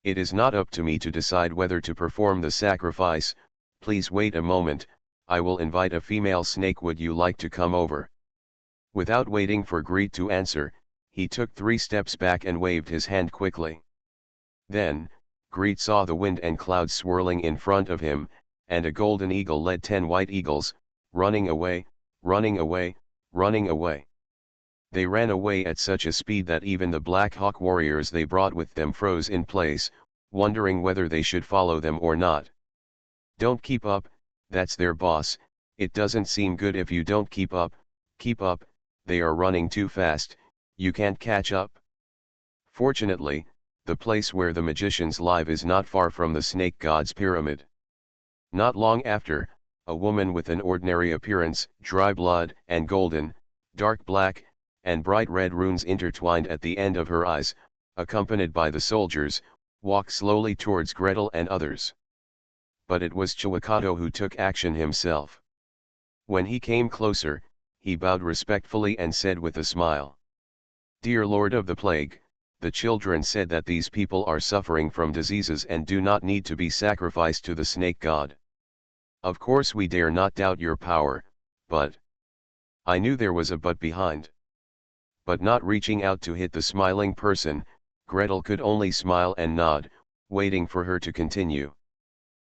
It is not up to me to decide whether to perform the sacrifice. Please wait a moment, I will invite a female snake. Would you like to come over? Without waiting for Greed to answer, he took 3 steps back and waved his hand quickly. Then, Greed saw the wind and clouds swirling in front of him, and a golden eagle led 10 white eagles, running away, running away, running away. They ran away at such a speed that even the Black Hawk warriors they brought with them froze in place, wondering whether they should follow them or not. Don't keep up, that's their boss. It doesn't seem good if you don't keep up, they are running too fast, you can't catch up. Fortunately, the place where the magicians live is not far from the snake god's pyramid. Not long after, a woman with an ordinary appearance, dry blood, and golden, dark black, and bright red runes intertwined at the end of her eyes, accompanied by the soldiers, walked slowly towards Gretel and others. But it was Chiwakato who took action himself. When he came closer, he bowed respectfully and said with a smile, "Dear Lord of the Plague, the children said that these people are suffering from diseases and do not need to be sacrificed to the snake god. Of course we dare not doubt your power, but I knew there was a but behind. But not reaching out to hit the smiling person, Gretel could only smile and nod, waiting for her to continue.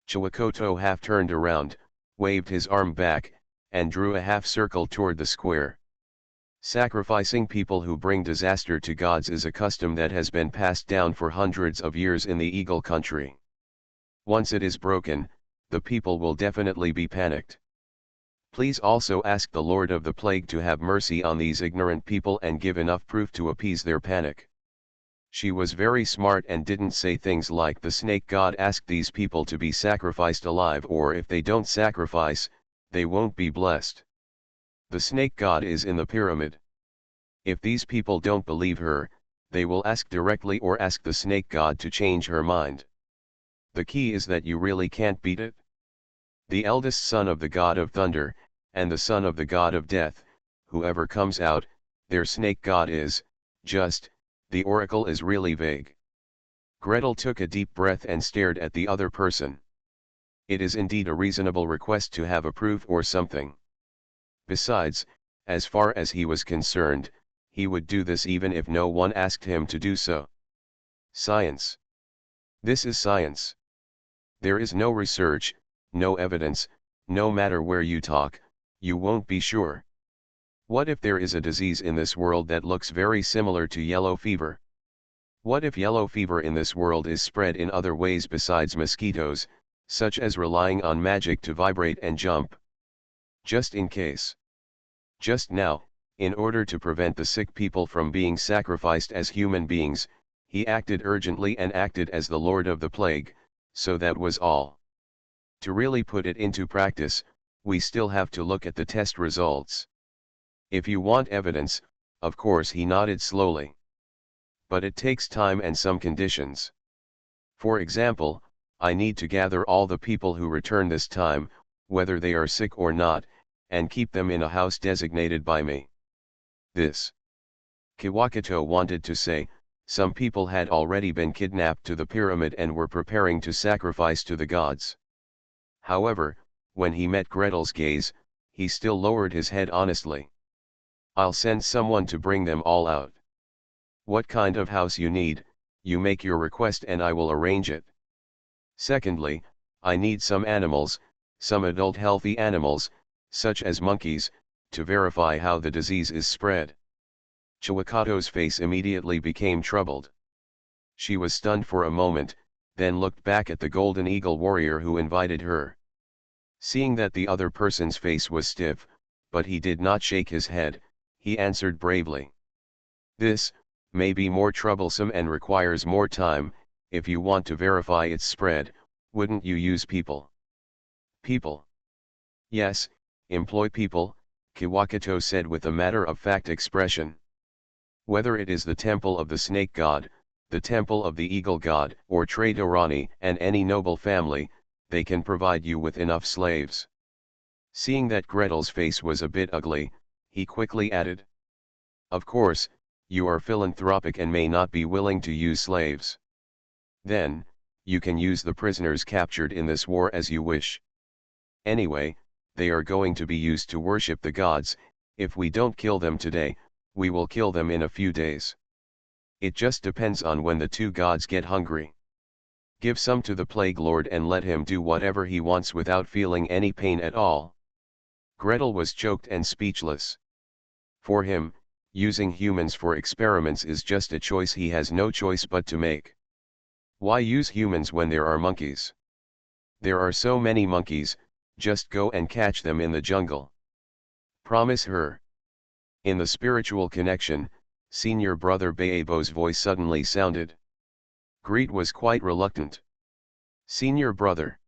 Chiwakoto half turned around, waved his arm back, and drew a half circle toward the square. Sacrificing people who bring disaster to gods is a custom that has been passed down for hundreds of years in the Eagle Country. Once it is broken, the people will definitely be panicked. Please also ask the Lord of the Plague to have mercy on these ignorant people and give enough proof to appease their panic. She was very smart and didn't say things like the snake god asked these people to be sacrificed alive, or if they don't sacrifice, they won't be blessed. The snake god is in the pyramid. If these people don't believe her, they will ask directly or ask the snake god to change her mind. The key is that you really can't beat it. The eldest son of the god of thunder, and the son of the god of death, whoever comes out, their snake god is, just, the oracle is really vague. Gretel took a deep breath and stared at the other person. It is indeed a reasonable request to have a proof or something. Besides, as far as he was concerned, he would do this even if no one asked him to do so. Science. This is science. There is no research, no evidence, no matter where you talk, you won't be sure. What if there is a disease in this world that looks very similar to yellow fever? What if yellow fever in this world is spread in other ways besides mosquitoes, such as relying on magic to vibrate and jump? Just in case. Just now, in order to prevent the sick people from being sacrificed as human beings, he acted urgently and acted as the Lord of the Plague, so that was all. To really put it into practice, we still have to look at the test results. If you want evidence, of course, he nodded slowly. But it takes time and some conditions. For example, I need to gather all the people who return this time, whether they are sick or not, and keep them in a house designated by me. This. Kiwakato wanted to say, some people had already been kidnapped to the pyramid and were preparing to sacrifice to the gods. However, when he met Gretel's gaze, he still lowered his head honestly. I'll send someone to bring them all out. What kind of house you need, you make your request and I will arrange it. Secondly, I need some animals, some adult healthy animals, such as monkeys, to verify how the disease is spread. Chiwakato's face immediately became troubled. She was stunned for a moment, then looked back at the golden eagle warrior who invited her. Seeing that the other person's face was stiff, but he did not shake his head, he answered bravely. This may be more troublesome and requires more time. If you want to verify its spread, wouldn't you use people? People? Yes, employ people, Kiwakato said with a matter-of-fact expression. Whether it is the temple of the snake god, the temple of the eagle god, or Tradorani and any noble family, they can provide you with enough slaves. Seeing that Gretel's face was a bit ugly, he quickly added. Of course, you are philanthropic and may not be willing to use slaves. Then, you can use the prisoners captured in this war as you wish. Anyway, they are going to be used to worship the gods. If we don't kill them today, we will kill them in a few days. It just depends on when the two gods get hungry. Give some to the Plague Lord and let him do whatever he wants without feeling any pain at all. Gretel was choked and speechless. For him, using humans for experiments is just a choice he has no choice but to make. Why use humans when there are monkeys? There are so many monkeys, just go and catch them in the jungle. Promise her. In the spiritual connection, senior brother Baebo's voice suddenly sounded. Greet was quite reluctant. Senior brother.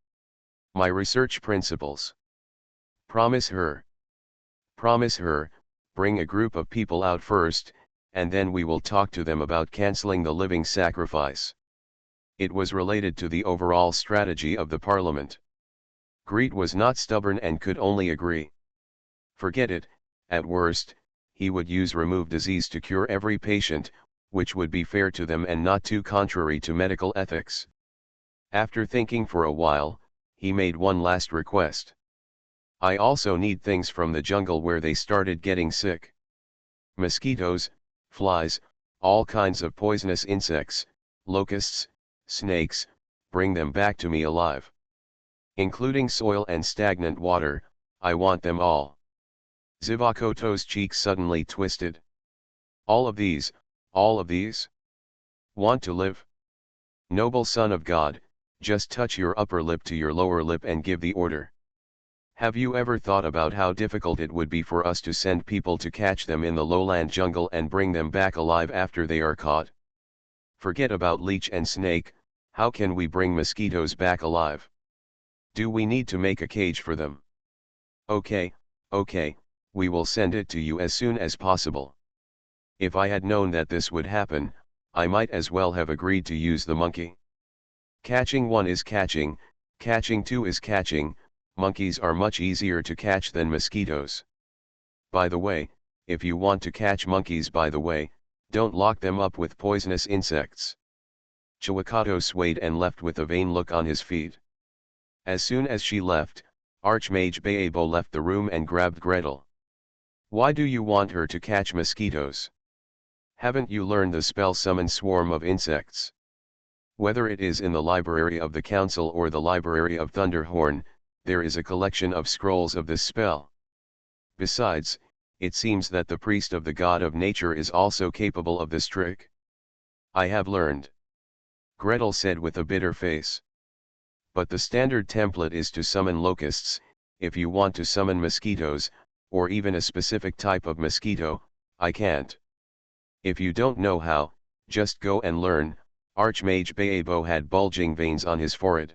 My research principles. Promise her. Promise her, bring a group of people out first, and then we will talk to them about cancelling the living sacrifice. It was related to the overall strategy of the parliament. Greet was not stubborn and could only agree. Forget it, at worst, he would use remove disease to cure every patient, which would be fair to them and not too contrary to medical ethics. After thinking for a while, he made one last request. I also need things from the jungle where they started getting sick. Mosquitoes, flies, all kinds of poisonous insects, locusts, snakes, bring them back to me alive. Including soil and stagnant water, I want them all. Zivakoto's cheeks suddenly twisted. All of these, all of these? Want to live? Noble son of God, just touch your upper lip to your lower lip and give the order. Have you ever thought about how difficult it would be for us to send people to catch them in the lowland jungle and bring them back alive after they are caught? Forget about leech and snake, how can we bring mosquitoes back alive? Do we need to make a cage for them? Okay, we will send it to you as soon as possible. If I had known that this would happen, I might as well have agreed to use the monkey. Catching one is catching two is catching, monkeys are much easier to catch than mosquitoes. By the way, if you want to catch monkeys don't lock them up with poisonous insects. Chiwakato swayed and left with a vain look on his feet. As soon as she left, Archmage Baebo left the room and grabbed Gretel. Why do you want her to catch mosquitoes? Haven't you learned the spell summon swarm of insects? Whether it is in the library of the council or the library of Thunderhorn, there is a collection of scrolls of this spell. Besides, it seems that the priest of the god of nature is also capable of this trick. I have learned. Gretel said with a bitter face. But the standard template is to summon locusts. If you want to summon mosquitoes, or even a specific type of mosquito, I can't. If you don't know how, just go and learn. Archmage Baebo had bulging veins on his forehead.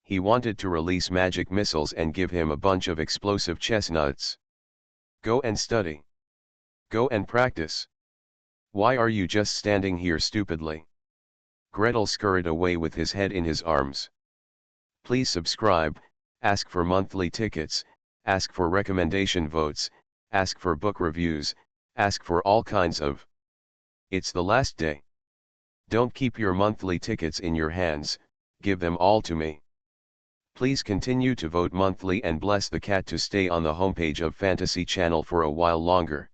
He wanted to release magic missiles and give him a bunch of explosive chestnuts. Go and study. Go and practice. Why are you just standing here stupidly? Gretel scurried away with his head in his arms. Please subscribe, ask for monthly tickets, ask for recommendation votes, ask for book reviews, ask for all kinds of. It's the last day. Don't keep your monthly tickets in your hands, give them all to me. Please continue to vote monthly and bless the cat to stay on the homepage of Fantasy Channel for a while longer.